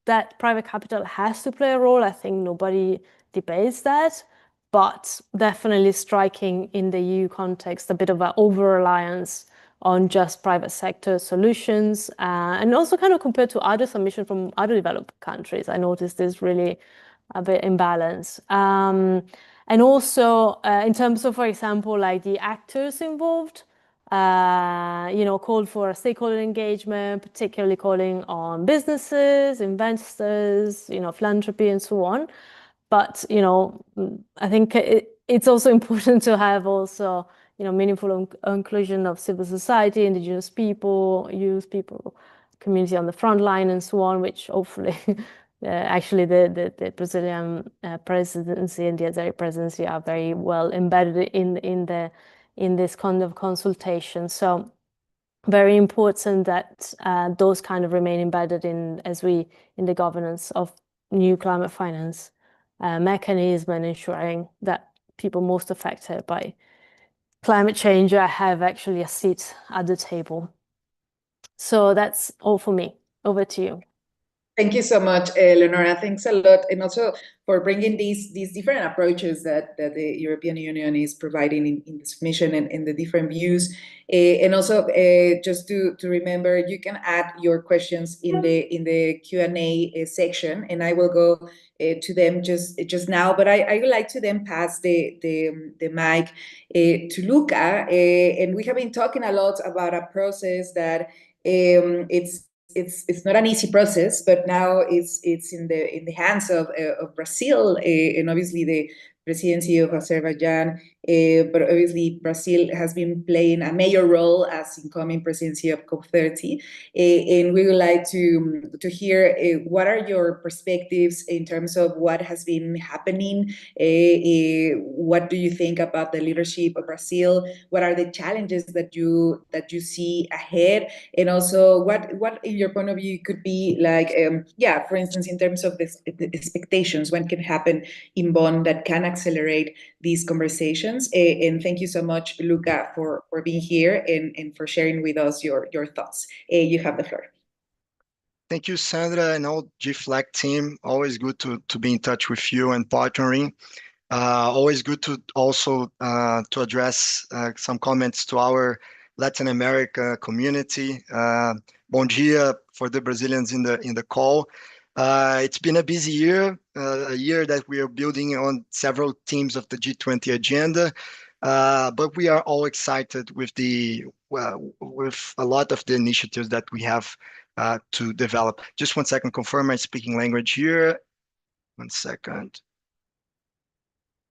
that private capital has to play a role. I think nobody debates that, but definitely striking in the EU context a bit of an over-reliance on just private sector solutions, and also kind of compared to other submissions from other developed countries. I noticed this really a bit imbalance. And also in terms of, for example, like the actors involved, called for stakeholder engagement, particularly calling on businesses, investors, philanthropy and so on. But, I think it's also important to have also, meaningful inclusion of civil society, indigenous people, youth people, community on the front line and so on, which hopefully actually the Brazilian presidency and the Azeri presidency are very well embedded in this kind of consultation. So very important that those kind of remain embedded in the governance of new climate finance mechanism, and ensuring that people most affected by climate change have actually a seat at the table. So that's all for me. Over to you. Thank you so much, Leonora. Thanks a lot, and also for bringing these different approaches that the European Union is providing in the submission and the different views. And also, just to remember, you can add your questions in the Q&A section, and I will go to them just now. But I would like to then pass the mic to Luca, and we have been talking a lot about a process that it's it's not an easy process, but now it's in the hands of Brazil, and obviously the presidency of Azerbaijan. But obviously Brazil has been playing a major role as incoming presidency of COP30, and we would like to hear what are your perspectives in terms of what has been happening. What do you think about the leadership of Brazil? What are the challenges that you see ahead? And also, what in your point of view could be like, yeah, for instance, in terms of the expectations, what can happen in Bonn that can accelerate these conversations? And thank you so much, Luca, for being here and for sharing with us your thoughts. You have the floor. Thank you, Sandra, and all GFLAG team. Always good to be in touch with you and partnering. Always good to also to address some comments to our Latin America community. Bom dia for the Brazilians in the call. It's been a busy year, a year that we are building on several themes of the G20 agenda, but we are all excited with with a lot of the initiatives that we have to develop. Just 1 second, confirm my speaking language here. 1 second.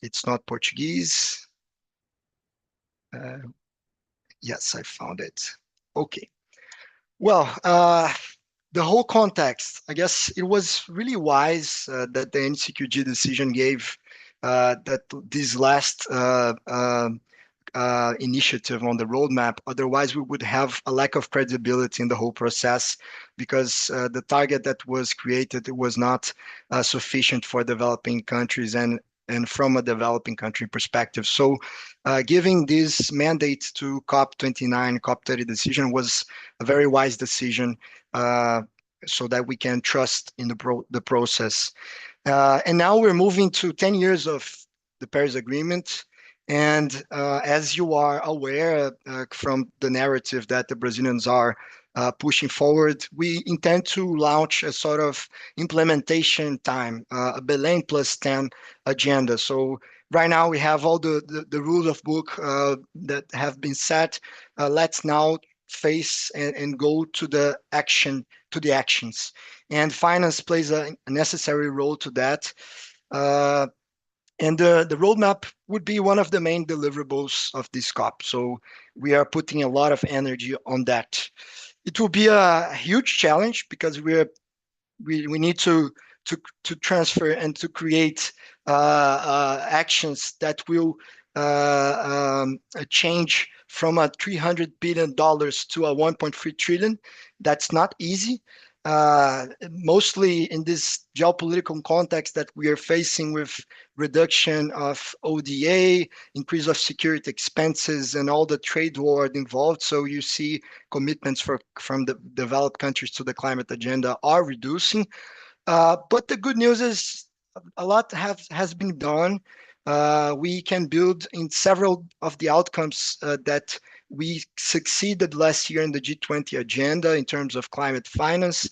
It's not Portuguese. Yes, I found it. Okay. Well, the whole context, I guess it was really wise that the NCQG decision gave that this last initiative on the roadmap. Otherwise, we would have a lack of credibility in the whole process because the target that was created was not sufficient for developing countries and from a developing country perspective. So giving this mandate to COP29, COP30 decision was a very wise decision so that we can trust in the process. And now we're moving to 10 years of the Paris Agreement. And as you are aware from the narrative that the Brazilians are pushing forward, we intend to launch a sort of implementation time, a Belem plus 10 agenda. So right now we have all the rules of book that have been set. Let's now face and go to the actions. And finance plays a necessary role to that. And the roadmap would be one of the main deliverables of this COP. So we are putting a lot of energy on that. It will be a huge challenge because we need to transfer and to create actions that will change from a $300 billion to a 1.3 trillion. That's not easy. Mostly in this geopolitical context that we are facing with reduction of ODA, increase of security expenses, and all the trade war involved. So you see commitments from the developed countries to the climate agenda are reducing. But the good news is a lot has been done. We can build in several of the outcomes that we succeeded last year in the G20 agenda in terms of climate finance.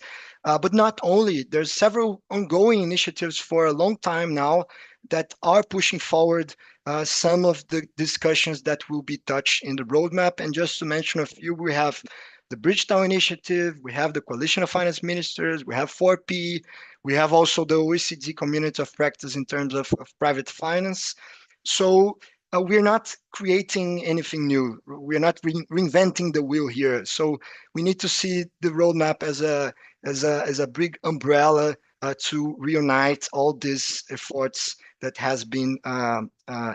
But not only, there's several ongoing initiatives for a long time now that are pushing forward some of the discussions that will be touched in the roadmap. And just to mention a few, we have the Bridgetown Initiative, we have the Coalition of Finance Ministers, we have 4P, we have also the OECD Community of Practice in terms of private finance. So we're not creating anything new. We're not reinventing the wheel here. So we need to see the roadmap as a big umbrella to reunite all these efforts that has been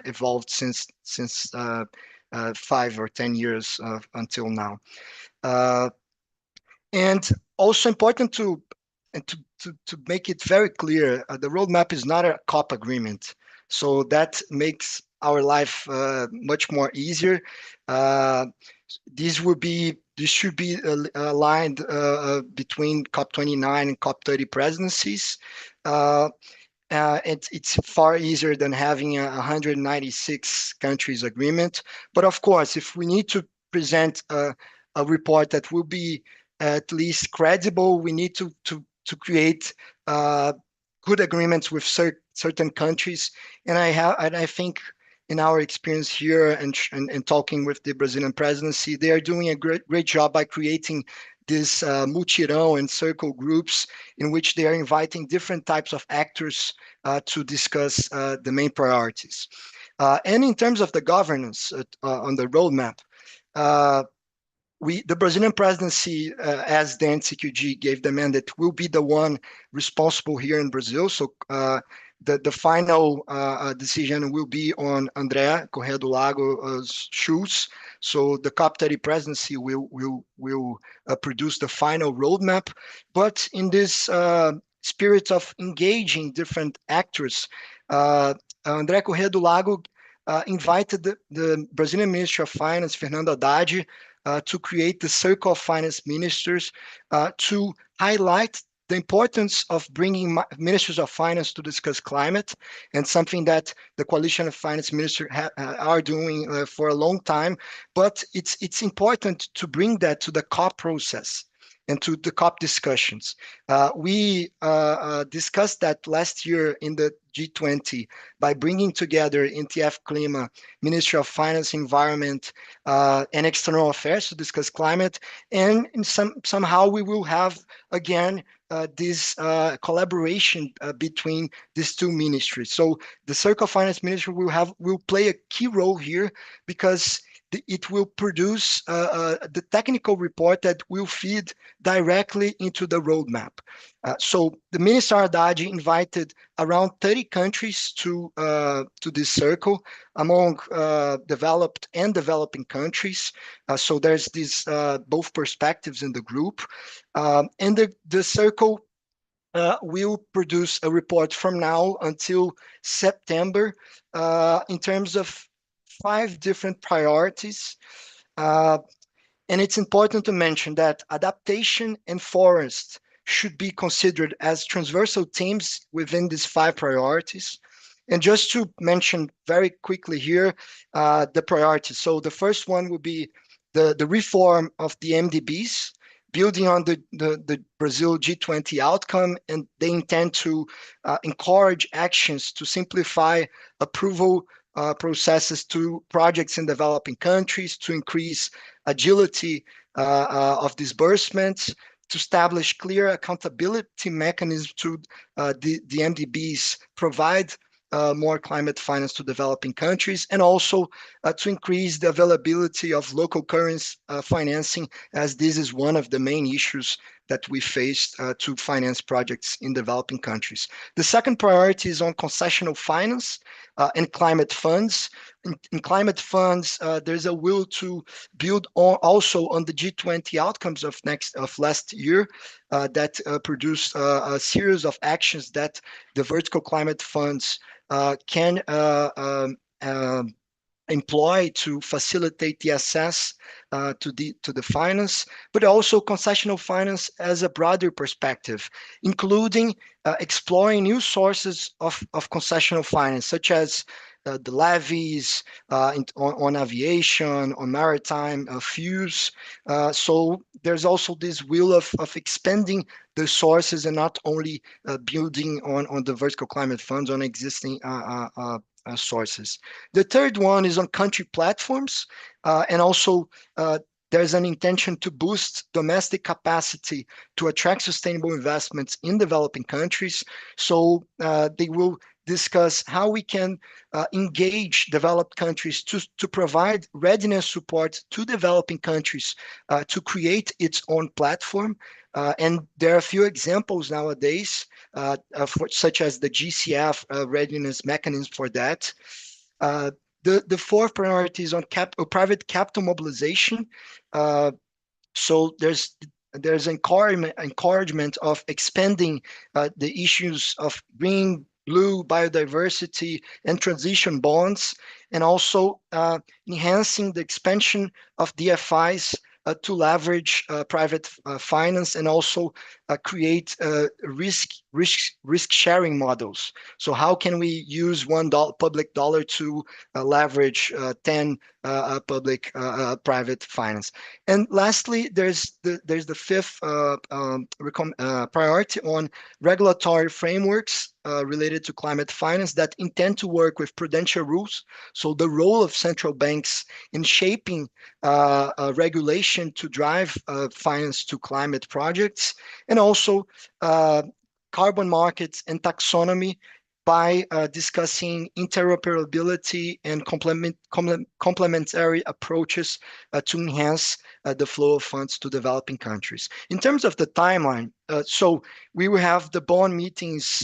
evolved since 5 or 10 years until now. And also important to make it very clear, the roadmap is not a COP agreement. So that makes our life much more easier. This should be aligned between COP29 and COP30 presidencies. It's far easier than having a 196 countries agreement. But of course, if we need to present a report that will be at least credible, we need to create good agreements with certain countries. And I think in our experience here and talking with the Brazilian presidency, they are doing a great job by creating these mutirão and circle groups in which they are inviting different types of actors to discuss the main priorities. And in terms of the governance on the roadmap, the Brazilian presidency, as the NCQG gave the mandate, will be the one responsible here in Brazil. So the final decision will be on André Corrêa do Lago's shoes. So the COP30 presidency will produce the final roadmap. But in this spirit of engaging different actors, André Corrêa do Lago invited the Brazilian Ministry of Finance, Fernando Haddad, to create the Circle of Finance Ministers to highlight the importance of bringing ministers of finance to discuss climate, and something that the coalition of finance ministers are doing for a long time. But it's important to bring that to the COP process and to the COP discussions. We discussed that last year in the G20 by bringing together NTF Clima, Ministry of Finance, Environment, and External Affairs to discuss climate. And somehow we will have, again, this collaboration between these two ministries. So the Circle of Finance Ministry will play a key role here, because it will produce the technical report that will feed directly into the roadmap. So the Minister Haddad invited around 30 countries to this circle, among developed and developing countries. So there's these both perspectives in the group. And the circle will produce a report from now until September in terms of 5 different priorities. And it's important to mention that adaptation and forest should be considered as transversal themes within these 5 priorities. And just to mention very quickly here, the priorities. So the first one will be the reform of the MDBs, building on the Brazil G20 outcome, and they intend to encourage actions to simplify approval processes to projects in developing countries, to increase agility of disbursements, to establish clear accountability mechanisms to the MDBs, provide more climate finance to developing countries, and also to increase the availability of local currency financing, as this is one of the main issues that we faced to finance projects in developing countries. The second priority is on concessional finance and climate funds. In climate funds, there's a will to build also on the G20 outcomes of last year that produced a series of actions that the vertical climate funds can employ to facilitate the access to the finance, but also concessional finance as a broader perspective, including exploring new sources of concessional finance, such as the levies on aviation, on maritime fuels. So there's also this will of expanding the sources and not only building on the vertical climate funds on existing sources. The third one is on country platforms, and also there's an intention to boost domestic capacity to attract sustainable investments in developing countries. So they will discuss how we can engage developed countries to provide readiness support to developing countries to create its own platform. And there are a few examples nowadays, such as the GCF readiness mechanism for that. The fourth priority is on private capital mobilization. So there's encouragement of expanding the issues of green, blue, biodiversity, and transition bonds, and also enhancing the expansion of DFIs to leverage private finance, and also create risk sharing models. So how can we use $1 public dollar to leverage 10 public-private finance. And lastly, there's the fifth priority on regulatory frameworks related to climate finance that intend to work with prudential rules. So the role of central banks in shaping regulation to drive finance to climate projects, and also carbon markets and taxonomy by discussing interoperability and complementary approaches to enhance the flow of funds to developing countries. In terms of the timeline, so we will have the Bonn meetings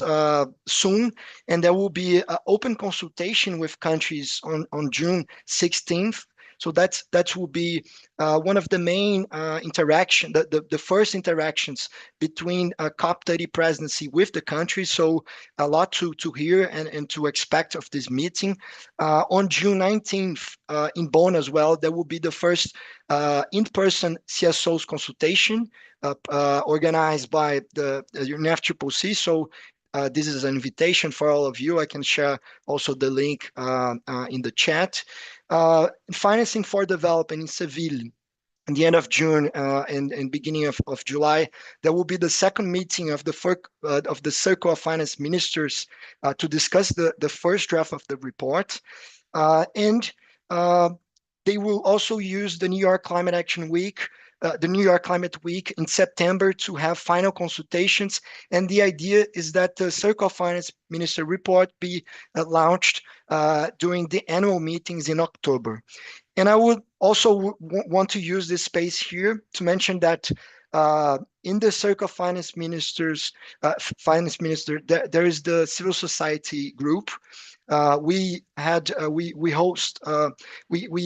soon, and there will be an open consultation with countries on June 16th. So that will be one of the main the first interactions between COP30 presidency with the country. So a lot to hear and to expect of this meeting. On June 19th in Bonn as well, there will be the first in-person CSOs consultation organized by the UNFCCC. So this is an invitation for all of you. I can share also the link in the chat. Financing for development in Seville. In the end of June and beginning of July, there will be the second meeting of the Circle of Finance Ministers to discuss the first draft of the report. And they will also use the New York Climate Action Week, the New York Climate Week in September to have final consultations. And the idea is that the Circle of Finance Minister report be launched during the annual meetings in October. And I would also want to use this space here to mention that in the Circle of Finance Ministers, there is the civil society group. We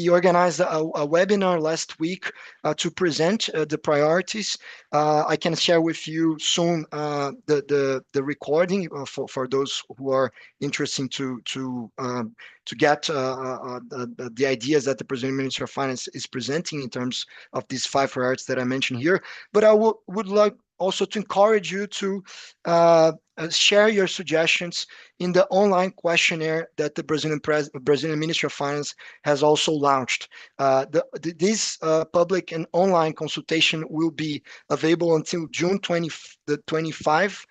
organized a webinar last week to present the priorities. I can share with you soon the recording for those who are interested to get the ideas that the Brazilian Minister of Finance is presenting in terms of these 5 priorities that I mentioned here. But I would like also to encourage you to share your suggestions in the online questionnaire that the Brazilian Ministry of Finance has also launched. This public and online consultation will be available until June 25.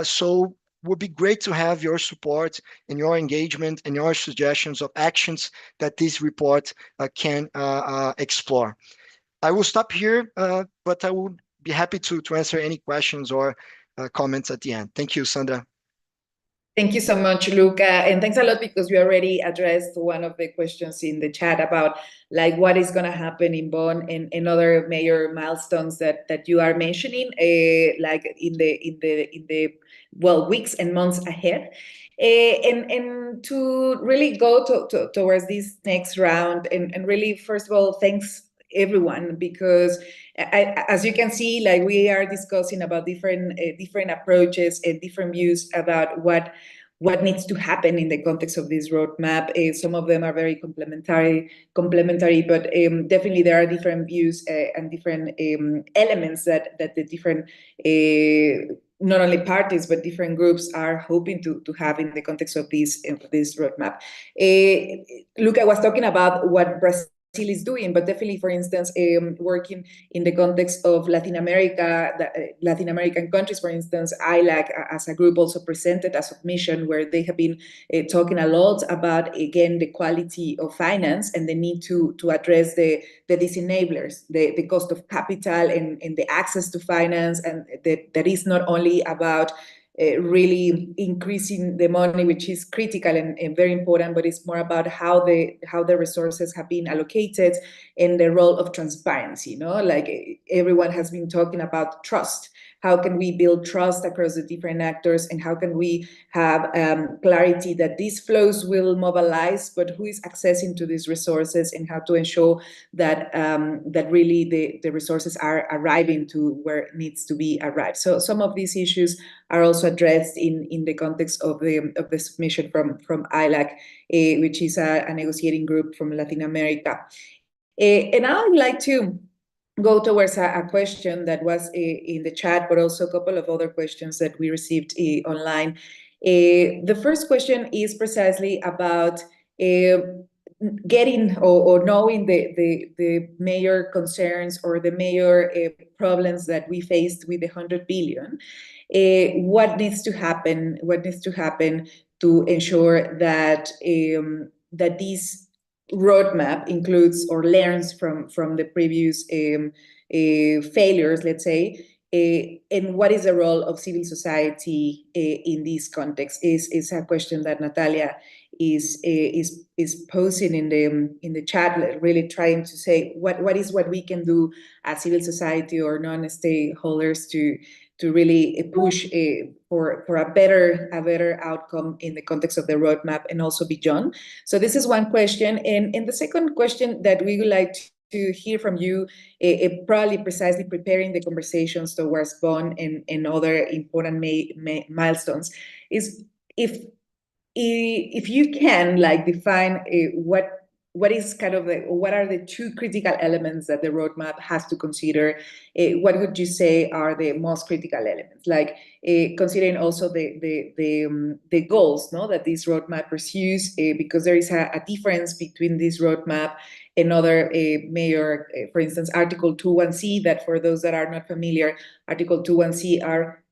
So would be great to have your support and your engagement and your suggestions of actions that this report can explore. I will stop here, but I would be happy to answer any questions or comments at the end. Thank you, Sandra. Thank you so much, Luca, and thanks a lot because we already addressed one of the questions in the chat about like what is going to happen in Bonn and other major milestones that you are mentioning, like in the weeks and months ahead. And to really go towards this next round and really, first of all, thanks everyone, because as you can see, like we are discussing about different approaches and different views about what needs to happen in the context of this roadmap. Some of them are very complementary, but definitely there are different views and different elements that the different not only parties but different groups are hoping to have in the context of this roadmap. Luca was talking about what Brazil is doing, but definitely, for instance, working in the context of Latin America, Latin American countries, for instance, ILAC as a group also presented a submission where they have been talking a lot about, again, the quality of finance and the need to address the disenablers, the cost of capital and the access to finance, and that is not only about really increasing the money, which is critical and very important, but it's more about how the resources have been allocated and the role of transparency. Like everyone has been talking about trust. How can we build trust across the different actors, and how can we have clarity that these flows will mobilize, but who is accessing to these resources, and how to ensure that really the resources are arriving to where it needs to be arrived. So some of these issues are also addressed in the context of the submission from ILAC, which is a negotiating group from Latin America. And I would like to go towards a question that was in the chat, but also a couple of other questions that we received online. The first question is precisely about getting or knowing the major concerns or the major problems that we faced with the 100 billion, what needs to happen? What needs to happen to ensure that that this roadmap includes or learns from the previous failures, let's say, and what is the role of civil society in this context? Is a question that Natalia is posing in the chat, really trying to say what is what we can do as civil society or non-stakeholders to really push for a better outcome in the context of the roadmap and also beyond. So this is one question, and the second question that we would like to hear from you, probably precisely preparing the conversations towards Bonn and other important milestones, is if you can like define what is kind of what are the two critical elements that the roadmap has to consider, what would you say are the most critical elements, like considering also the goals, no, that this roadmap pursues, because there is a difference between this roadmap and other major, for instance, Article 21C, that for those that are not familiar, Article 21C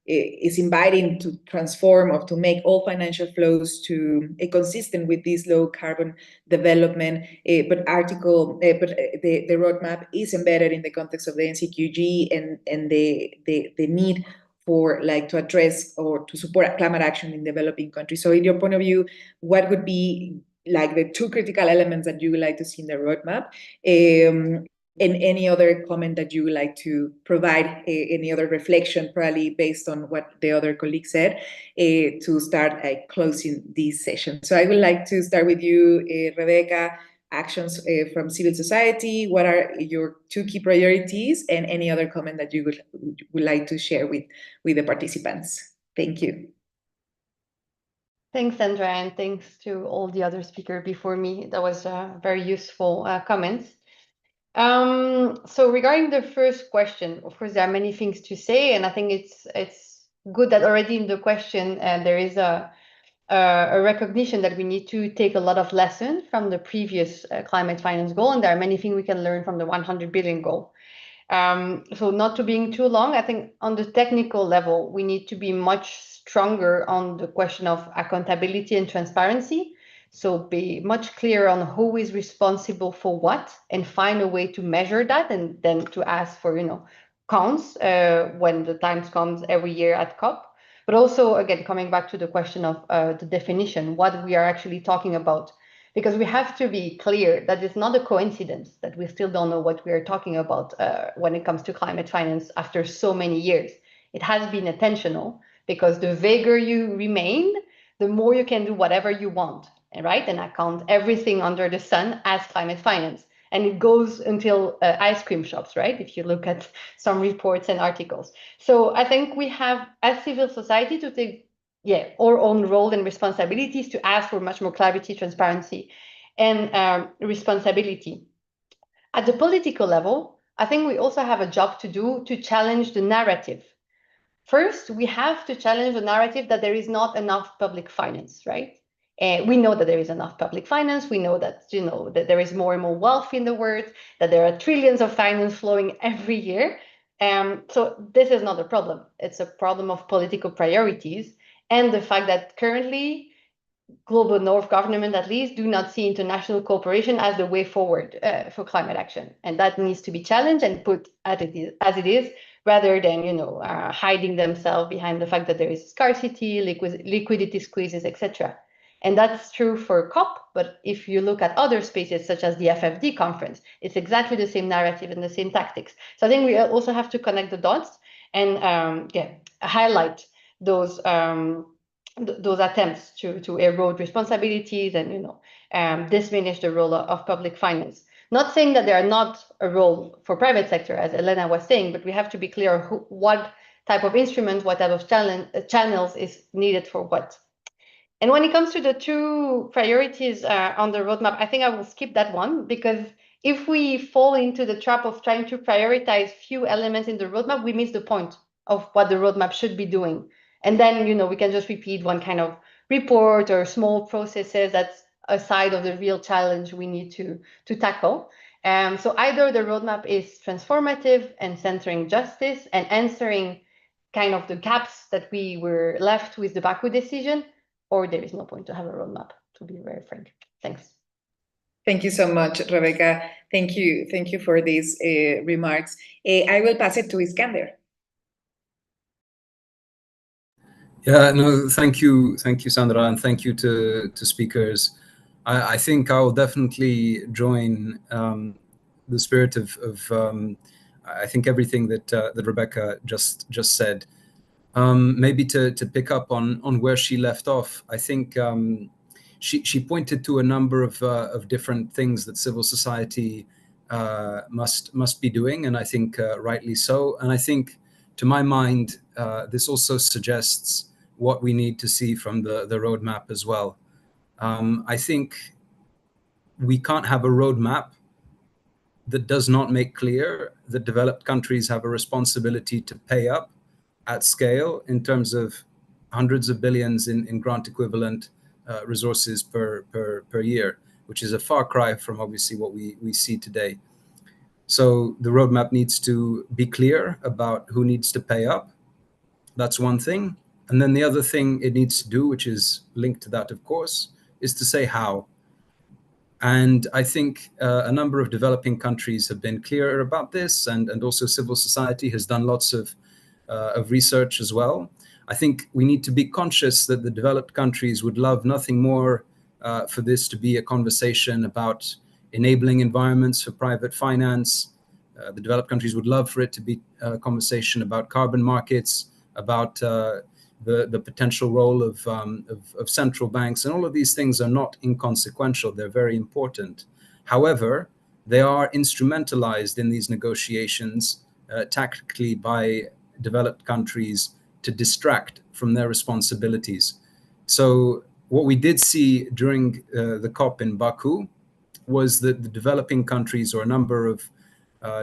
is inviting to transform or to make all financial flows to consistent with this low carbon development. But the roadmap is embedded in the context of the NCQG and the need for like to address or to support climate action in developing countries. So in your point of view, what would be like the two critical elements that you would like to see in the roadmap? And any other comment that you would like to provide, any other reflection, probably based on what the other colleague said, to start closing this session. So I would like to start with you, Rebecca. Actions from civil society. What are your two key priorities, and any other comment that you would like to share with the participants? Thank you. Thanks, Sandra, and thanks to all the other speakers before me. That was very useful comments. So regarding the first question, of course, there are many things to say, and I think it's good that already in the question there is a recognition that we need to take a lot of lessons from the previous climate finance goal, and there are many things we can learn from the 100 billion goal. So not to being too long, I think on the technical level, we need to be much stronger on the question of accountability and transparency. So be much clearer on who is responsible for what, and find a way to measure that, and then to ask for, counts when the time comes every year at COP. But also, again, coming back to the question of the definition, what we are actually talking about, because we have to be clear that it's not a coincidence that we still don't know what we are talking about when it comes to climate finance after so many years. It has been intentional, because the vaguer you remain, the more you can do whatever you want, right? And account everything under the sun as climate finance. And it goes until ice cream shops, right? If you look at some reports and articles. So I think we have, as civil society, to take our own role and responsibilities to ask for much more clarity, transparency, and responsibility. At the political level, I think we also have a job to do to challenge the narrative. First, we have to challenge the narrative that there is not enough public finance, right? We know that there is enough public finance. We know that, that there is more and more wealth in the world, that there are trillions of finance flowing every year. So this is not a problem. It's a problem of political priorities, and the fact that currently global North government, at least, do not see international cooperation as the way forward for climate action. And that needs to be challenged and put as it is, rather than, hiding themselves behind the fact that there is scarcity, liquidity squeezes, etc. And that's true for COP, but if you look at other spaces, such as the FFD conference, it's exactly the same narrative and the same tactics. So I think we also have to connect the dots and highlight those attempts to erode responsibilities and diminish the role of public finance. Not saying that there are not a role for private sector, as Elena was saying, but we have to be clear what type of instruments, what type of channels is needed for what. And when it comes to the two priorities on the roadmap, I think I will skip that one, because if we fall into the trap of trying to prioritize few elements in the roadmap, we miss the point of what the roadmap should be doing. And then, we can just repeat one kind of report or small processes that's a side of the real challenge we need to tackle. So either the roadmap is transformative and centering justice and answering kind of the gaps that we were left with the Baku decision, or there is no point to have a roadmap, to be very frank. Thanks. Thank you so much, Rebecca. Thank you for these remarks. I will pass it to Iskander. Yeah, no, thank you, Sandra, and thank you to speakers. I think I'll definitely join the spirit of I think everything that Rebecca just said. Maybe to pick up on where she left off, I think she pointed to a number of different things that civil society must be doing, and I think rightly so. And I think, to my mind, this also suggests what we need to see from the roadmap as well. I think we can't have a roadmap that does not make clear that developed countries have a responsibility to pay up at scale in terms of hundreds of billions in grant equivalent resources per year, which is a far cry from obviously what we see today. So the roadmap needs to be clear about who needs to pay up. That's one thing. And then the other thing it needs to do, which is linked to that, of course, is to say how. And I think a number of developing countries have been clear about this, and also civil society has done lots of research as well. I think we need to be conscious that the developed countries would love nothing more for this to be a conversation about enabling environments for private finance. The developed countries would love for it to be a conversation about carbon markets, about the potential role of central banks, and all of these things are not inconsequential. They're very important. However, they are instrumentalized in these negotiations tactically by developed countries to distract from their responsibilities. So what we did see during the COP in Baku was that the developing countries, or a number of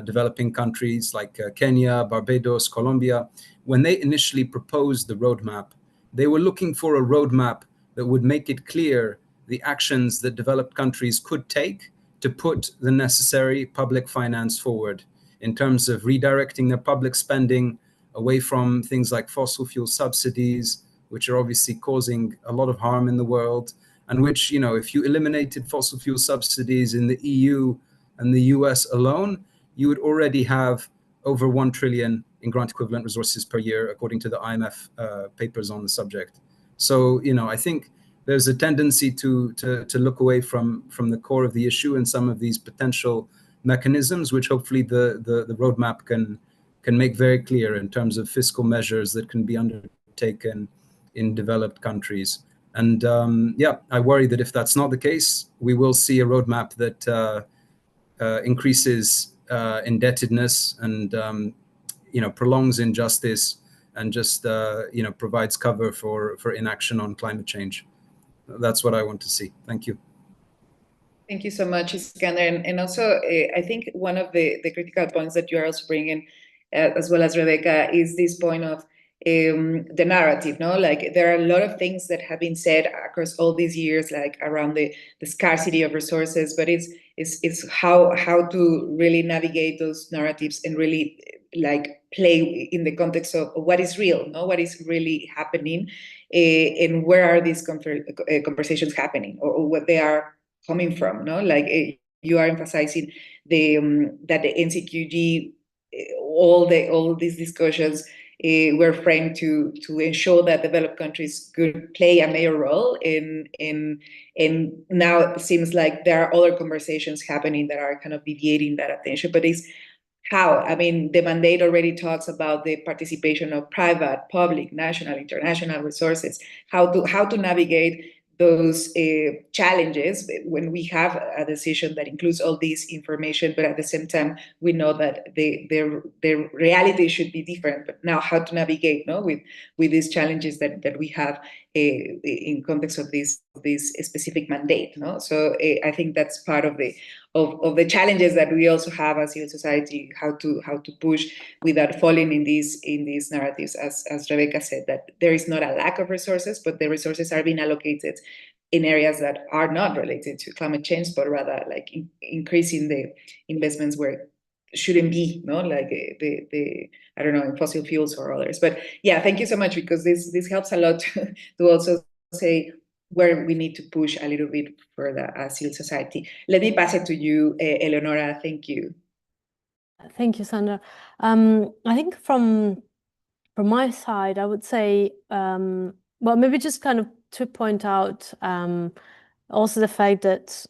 developing countries like Kenya, Barbados, Colombia, when they initially proposed the roadmap, they were looking for a roadmap that would make it clear the actions that developed countries could take to put the necessary public finance forward in terms of redirecting their public spending away from things like fossil fuel subsidies, which are obviously causing a lot of harm in the world, and which, you know, if you eliminated fossil fuel subsidies in the EU and the US alone, you would already have over 1 trillion in grant equivalent resources per year, according to the IMF papers on the subject. So, you know, I think there's a tendency to look away from the core of the issue and some of these potential mechanisms, which hopefully the roadmap can make very clear in terms of fiscal measures that can be undertaken in developed countries. And yeah, I worry that if that's not the case, we will see a roadmap that increases indebtedness and you know, prolongs injustice and just you know, provides cover for inaction on climate change. That's what I want to see. Thank you. Thank you so much, Iskander. And also, I think one of the critical points that you are also bringing, as well as Rebecca, is this point of the narrative, no? Like, there are a lot of things that have been said across all these years, like around the scarcity of resources, but it's how to really navigate those narratives and really like play in the context of what is real, no? What is really happening, and where are these conversations happening, or what they are coming from, no? Like you are emphasizing that the NCQG, all these discussions were framed to ensure that developed countries could play a major role in now it seems like there are other conversations happening that are kind of deviating that attention. But it's how, I mean, the mandate already talks about the participation of private, public, national, international resources, how to navigate those challenges when we have a decision that includes all this information, but at the same time we know that the reality should be different. But now, how to navigate, no, with these challenges that we have in context of this specific mandate. No, so I think that's part of the challenges that we also have as civil society, how to push without falling in these narratives, as Rebecca said, that there is not a lack of resources, but the resources are being allocated in areas that are not related to climate change, but rather like increasing the investments where shouldn't be, no, like the I don't know, in fossil fuels or others. But yeah, thank you so much, because this helps a lot to also say where we need to push a little bit further as civil society. Let me pass it to you, Eleonora. Thank you. Thank you, Sandra. I think from my side, I would say, well, maybe just kind of to point out also the fact that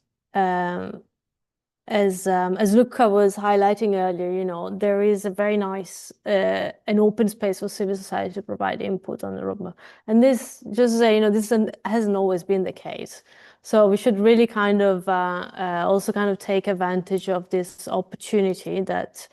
as Luca was highlighting earlier, you know, there is a very nice an open space for civil society to provide input on the roadmap. And this, just to say, you know, this hasn't always been the case. So we should really kind of also kind of take advantage of this opportunity that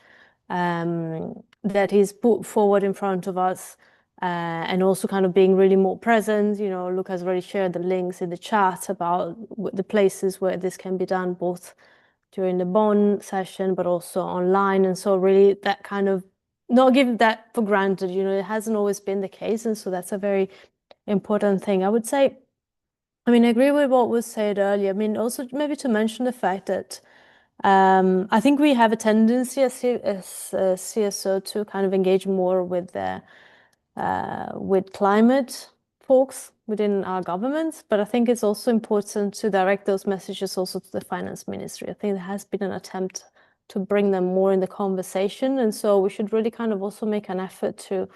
that is put forward in front of us, and also kind of being really more present. You know, Luca has already shared the links in the chat about the places where this can be done, both during the Bonn session, but also online. And so really that kind of not give that for granted, you know, it hasn't always been the case. And so that's a very important thing. I would say, I mean, I agree with what was said earlier. I mean, also maybe to mention the fact that I think we have a tendency as CSO to kind of engage more with climate folks within our governments, but I think it's also important to direct those messages also to the finance ministry. I think there has been an attempt to bring them more in the conversation, and so we should really kind of also make an effort to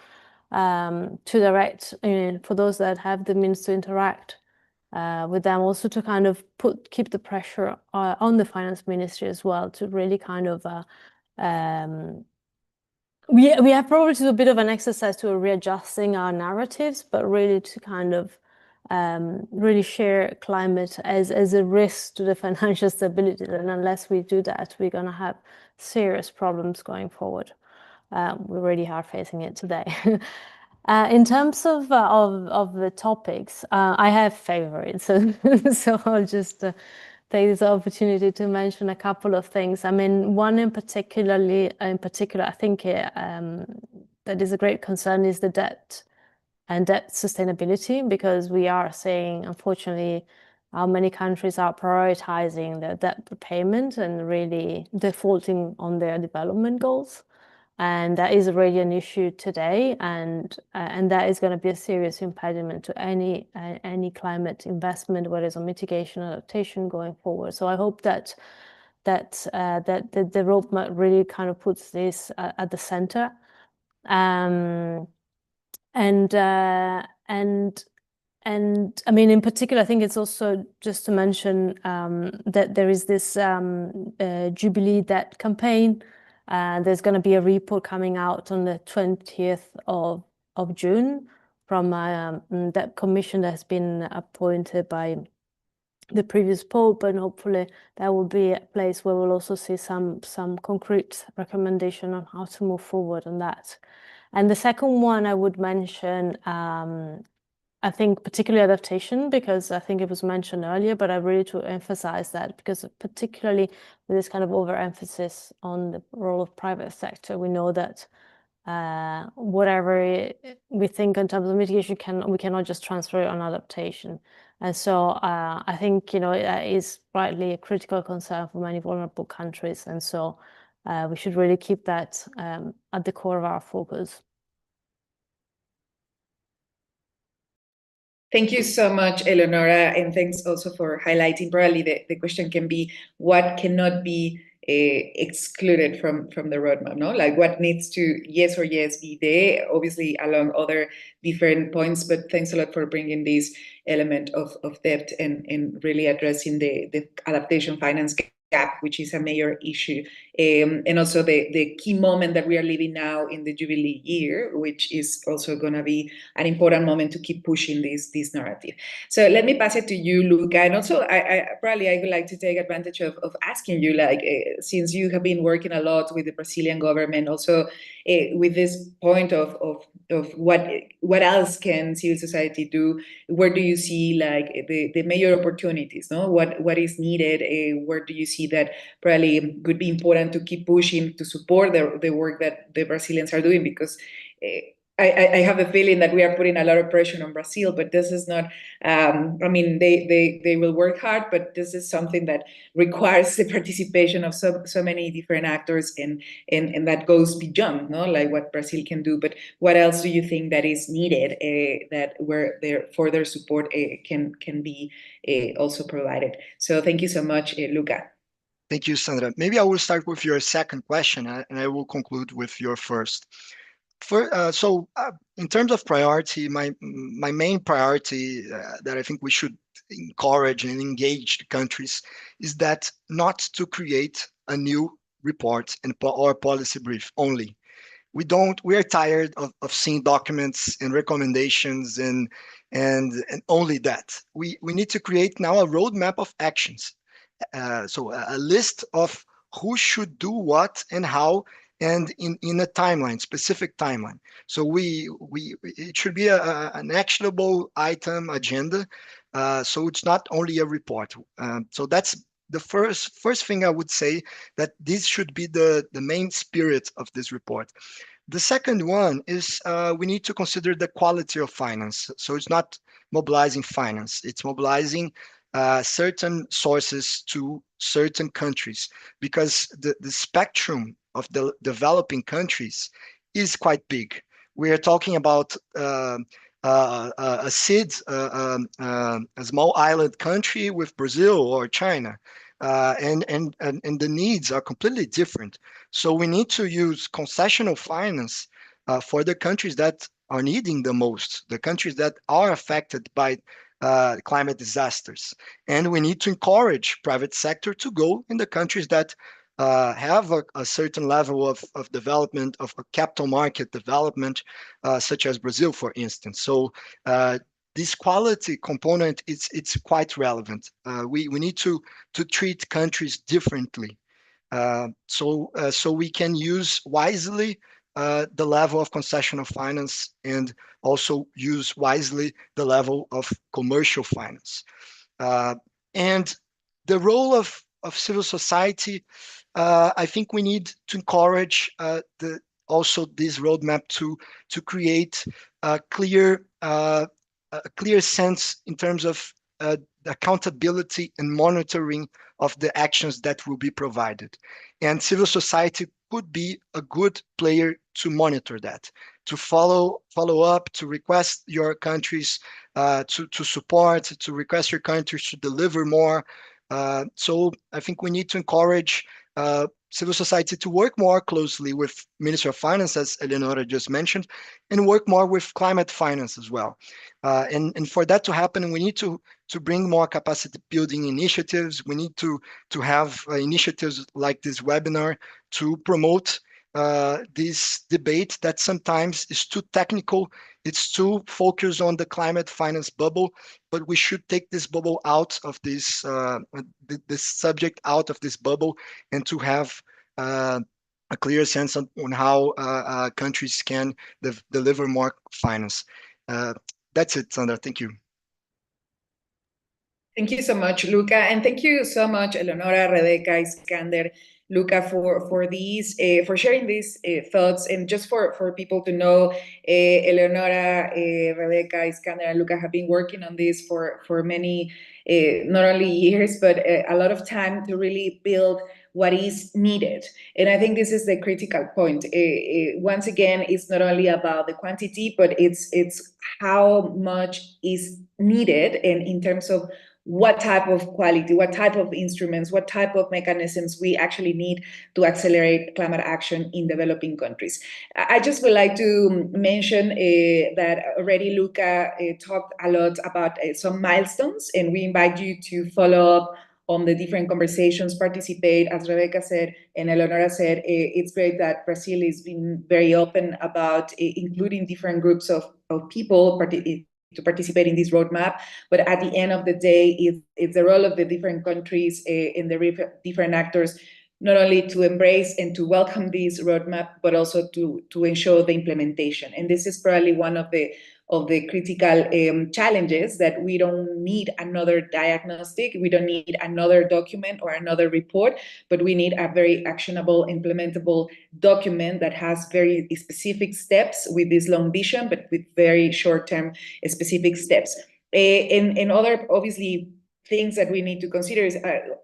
direct, for those that have the means to interact with them, also to kind of keep the pressure on the finance ministry as well, to really kind of we have probably to do a bit of an exercise to readjusting our narratives, but really to kind of really share climate as a risk to the financial stability. And unless we do that, we're going to have serious problems going forward. We already are facing it today. In terms of the topics, I have favorites, so I'll just take this opportunity to mention a couple of things. I mean, one in particular, I think that is a great concern is the debt and debt sustainability, because we are seeing, unfortunately, how many countries are prioritizing their debt repayment and really defaulting on their development goals. And that is already an issue today, and that is going to be a serious impediment to any climate investment, whether it's on mitigation or adaptation going forward. So I hope that the roadmap really kind of puts this at the center, and I mean, in particular, I think it's also just to mention that there is this Jubilee debt campaign. There's going to be a report coming out on the 20th of June from that commission that has been appointed by the previous Pope, and hopefully that will be a place where we'll also see some concrete recommendation on how to move forward on that. And the second one I would mention, I think particularly adaptation, because I think it was mentioned earlier, but I really to emphasize that, because particularly with this kind of overemphasis on the role of private sector, we know that whatever we think in terms of mitigation, we cannot just transfer it on adaptation. And so I think, you know, it is rightly a critical concern for many vulnerable countries. And so we should really keep that at the core of our focus. Thank you so much, Eleonora, and thanks also for highlighting. Probably the question can be, what cannot be excluded from the roadmap, no? Like what needs to yes or yes be there, obviously along other different points, but thanks a lot for bringing this element of debt and really addressing the adaptation finance gap, which is a major issue, and also the key moment that we are living now in the Jubilee year, which is also going to be an important moment to keep pushing this narrative. So let me pass it to you, Luca, and also I would like to take advantage of asking you, like, since you have been working a lot with the Brazilian government, also with this point of what else can civil society do? Where do you see like the major opportunities? No, what is needed? Where do you see that probably would be important to keep pushing to support the work that the Brazilians are doing? Because I have a feeling that we are putting a lot of pressure on Brazil, but this is not. I mean, they will work hard, but this is something that requires the participation of so many different actors, and that goes beyond, no, like what Brazil can do. But what else do you think that is needed, that where their further support can be also provided? So thank you so much, Luca. Thank you, Sandra. Maybe I will start with your second question, and I will conclude with your first. In terms of priority, my main priority that I think we should encourage and engage the countries is that not to create a new report or policy brief only. We are tired of seeing documents and recommendations and only that. We need to create now a roadmap of actions. So a list of who should do what and how, and in a timeline, specific timeline. So it should be an actionable item agenda. So it's not only a report. So that's the first thing I would say, that this should be the main spirit of this report. The second one is we need to consider the quality of finance. So it's not mobilizing finance, it's mobilizing certain sources to certain countries, because the spectrum of the developing countries is quite big. We are talking about a SID, a small island country, with Brazil or China. And the needs are completely different. So we need to use concessional finance for the countries that are needing the most, the countries that are affected by climate disasters. And we need to encourage private sector to go in the countries that have a certain level of development, of a capital market development, such as Brazil, for instance. So this quality component, it's quite relevant. We need to treat countries differently, so we can use wisely the level of concessional finance, and also use wisely the level of commercial finance. And the role of civil society, I think we need to encourage also this roadmap to create a clear sense in terms of accountability and monitoring of the actions that will be provided. And civil society could be a good player to monitor that, to follow up, to request your countries to support, to request your countries to deliver more. So I think we need to encourage civil society to work more closely with Ministry of Finance, as Eleonora just mentioned, and work more with climate finance as well. And for that to happen, we need to bring more capacity building initiatives. We need to have initiatives like this webinar to promote this debate that sometimes is too technical. It's too focused on the climate finance bubble, but we should take this bubble out of this subject out of this bubble, and to have a clear sense on how countries can deliver more finance. That's it, Sandra. Thank you. Thank you so much, Luca, and thank you so much, Eleonora, Rebecca, Iskander, Luca, for these, for sharing these thoughts. And just for people to know, Eleonora, Rebecca, Iskander, and Luca have been working on this for many, not only years, but a lot of time to really build what is needed. And I think this is the critical point. Once again, it's not only about the quantity, but it's how much is needed, and in terms of what type of quality, what type of instruments, what type of mechanisms we actually need to accelerate climate action in developing countries. I just would like to mention that already Luca talked a lot about some milestones, and we invite you to follow up on the different conversations, participate. As Rebecca said and Eleonora said, it's great that Brazil is being very open about including different groups of people to participate in this roadmap. But at the end of the day, it's the role of the different countries and the different actors not only to embrace and to welcome this roadmap, but also to ensure the implementation. And this is probably one of the critical challenges, that we don't need another diagnostic, we don't need another document or another report, but we need a very actionable, implementable document that has very specific steps with this long vision, but with very short-term specific steps. And other, obviously, things that we need to consider is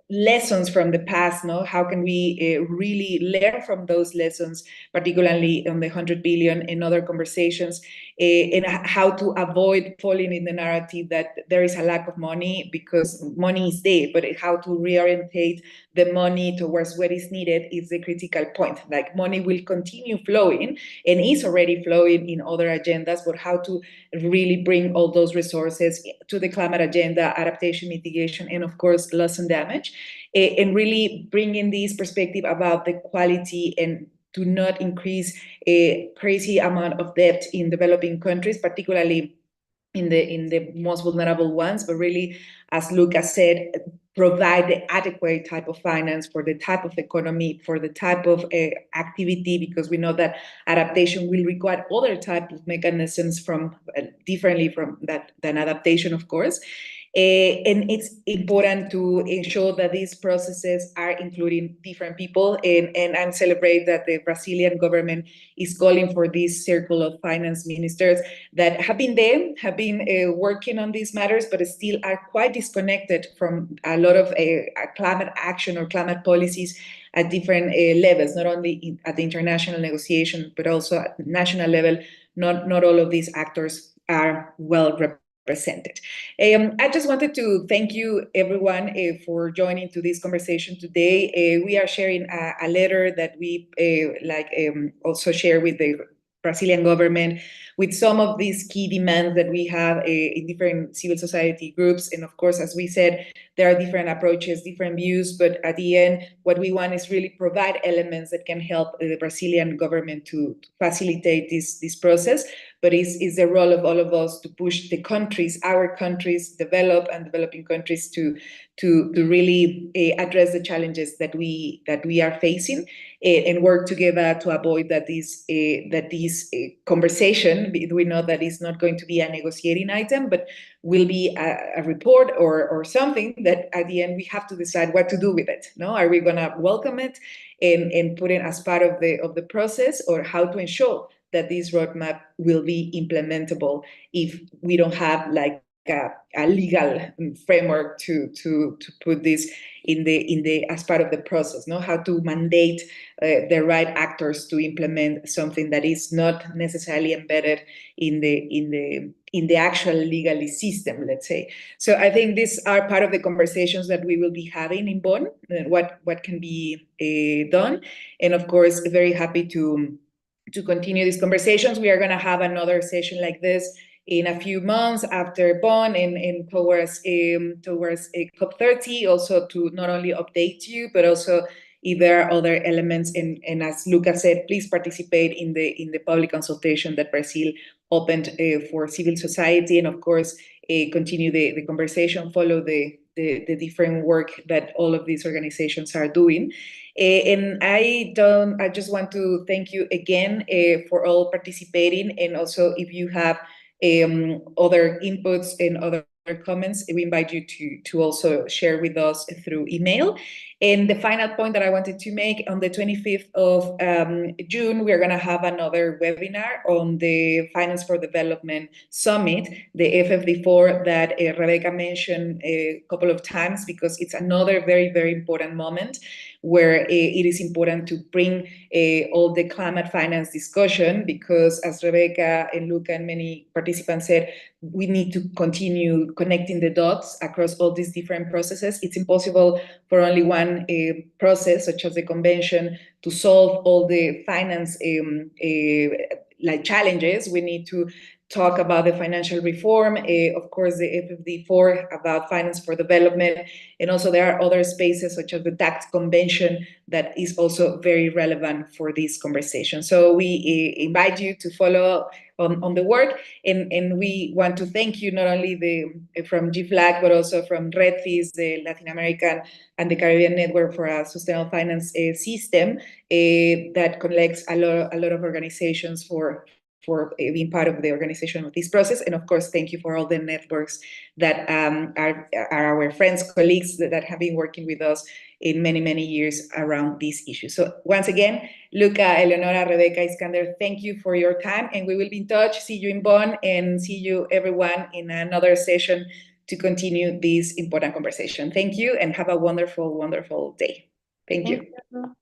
lessons from the past. No, how can we really learn from those lessons, particularly on the 100 billion and other conversations, and how to avoid falling in the narrative that there is a lack of money, because money is there, but how to reorientate the money towards what is needed is the critical point. Like, money will continue flowing and is already flowing in other agendas, but how to really bring all those resources to the climate agenda, adaptation, mitigation, and of course, loss and damage, and really bringing this perspective about the quality and to not increase a crazy amount of debt in developing countries, particularly in the most vulnerable ones, but really, as Lucas said, provide the adequate type of finance for the type of economy, for the type of activity, because we know that adaptation will require other type of mechanisms from differently from that than adaptation, of course. And it's important to ensure that these processes are including different people, and I celebrate that the Brazilian government is calling for this circle of finance ministers that have been working on these matters, but still are quite disconnected from a lot of climate action or climate policies at different levels, not only at the international negotiation, but also at the national level. Not all of these actors are well represented. I just wanted to thank you, everyone, for joining to this conversation today. We are sharing a letter that we also share with the Brazilian government, with some of these key demands that we have in different civil society groups. And of course, as we said, there are different approaches, different views, but at the end, what we want is really provide elements that can help the Brazilian government to facilitate this process. But it's the role of all of us to push the countries, our countries, developing countries, to really address the challenges that we are facing, and work together to avoid that this conversation, we know that it's not going to be a negotiating item, but will be a report or something that at the end we have to decide what to do with it. No, are we going to welcome it and put it as part of the process, or how to ensure that this roadmap will be implementable if we don't have like a legal framework to put this in the as part of the process? No, how to mandate the right actors to implement something that is not necessarily embedded in the actual legal system, let's say. So I think these are part of the conversations that we will be having in Bonn, what can be done, and of course, very happy to continue these conversations. We are going to have another session like this in a few months after Bonn, and towards COP30, also to not only update you, but also if there are other elements. And as Lucas said, please participate in the public consultation that Brazil opened for civil society, and of course continue the conversation, follow the different work that all of these organizations are doing. And I just want to thank you again for all participating, and also if you have other inputs and other comments, we invite you to also share with us through email. And the final point that I wanted to make, on the 25th of June, we are going to have another webinar on the Finance for Development Summit, the FFD4 that Rebecca mentioned a couple of times, because it's another very, very important moment where it is important to bring all the climate finance discussion, because as Rebecca and Luca and many participants said, we need to continue connecting the dots across all these different processes. It's impossible for only one process, such as the convention, to solve all the finance like challenges. We need to talk about the financial reform, of course, the FFD4 about finance for development, and also there are other spaces such as the tax convention that is also very relevant for this conversation. So we invite you to follow on the work, and we want to thank you not only from GFLAG, but also from RedFis, the Latin American and the Caribbean Network for a Sustainable Finance System that collects a lot of organizations for being part of the organization of this process. And of course, thank you for all the networks that are our friends, colleagues that have been working with us in many, many years around this issue. So once again, Luca, Eleonora, Rebecca, Iskander, thank you for your time, and we will be in touch. See you in Bonn, and see you everyone in another session to continue this important conversation. Thank you, and have a wonderful, wonderful day. Thank you. you.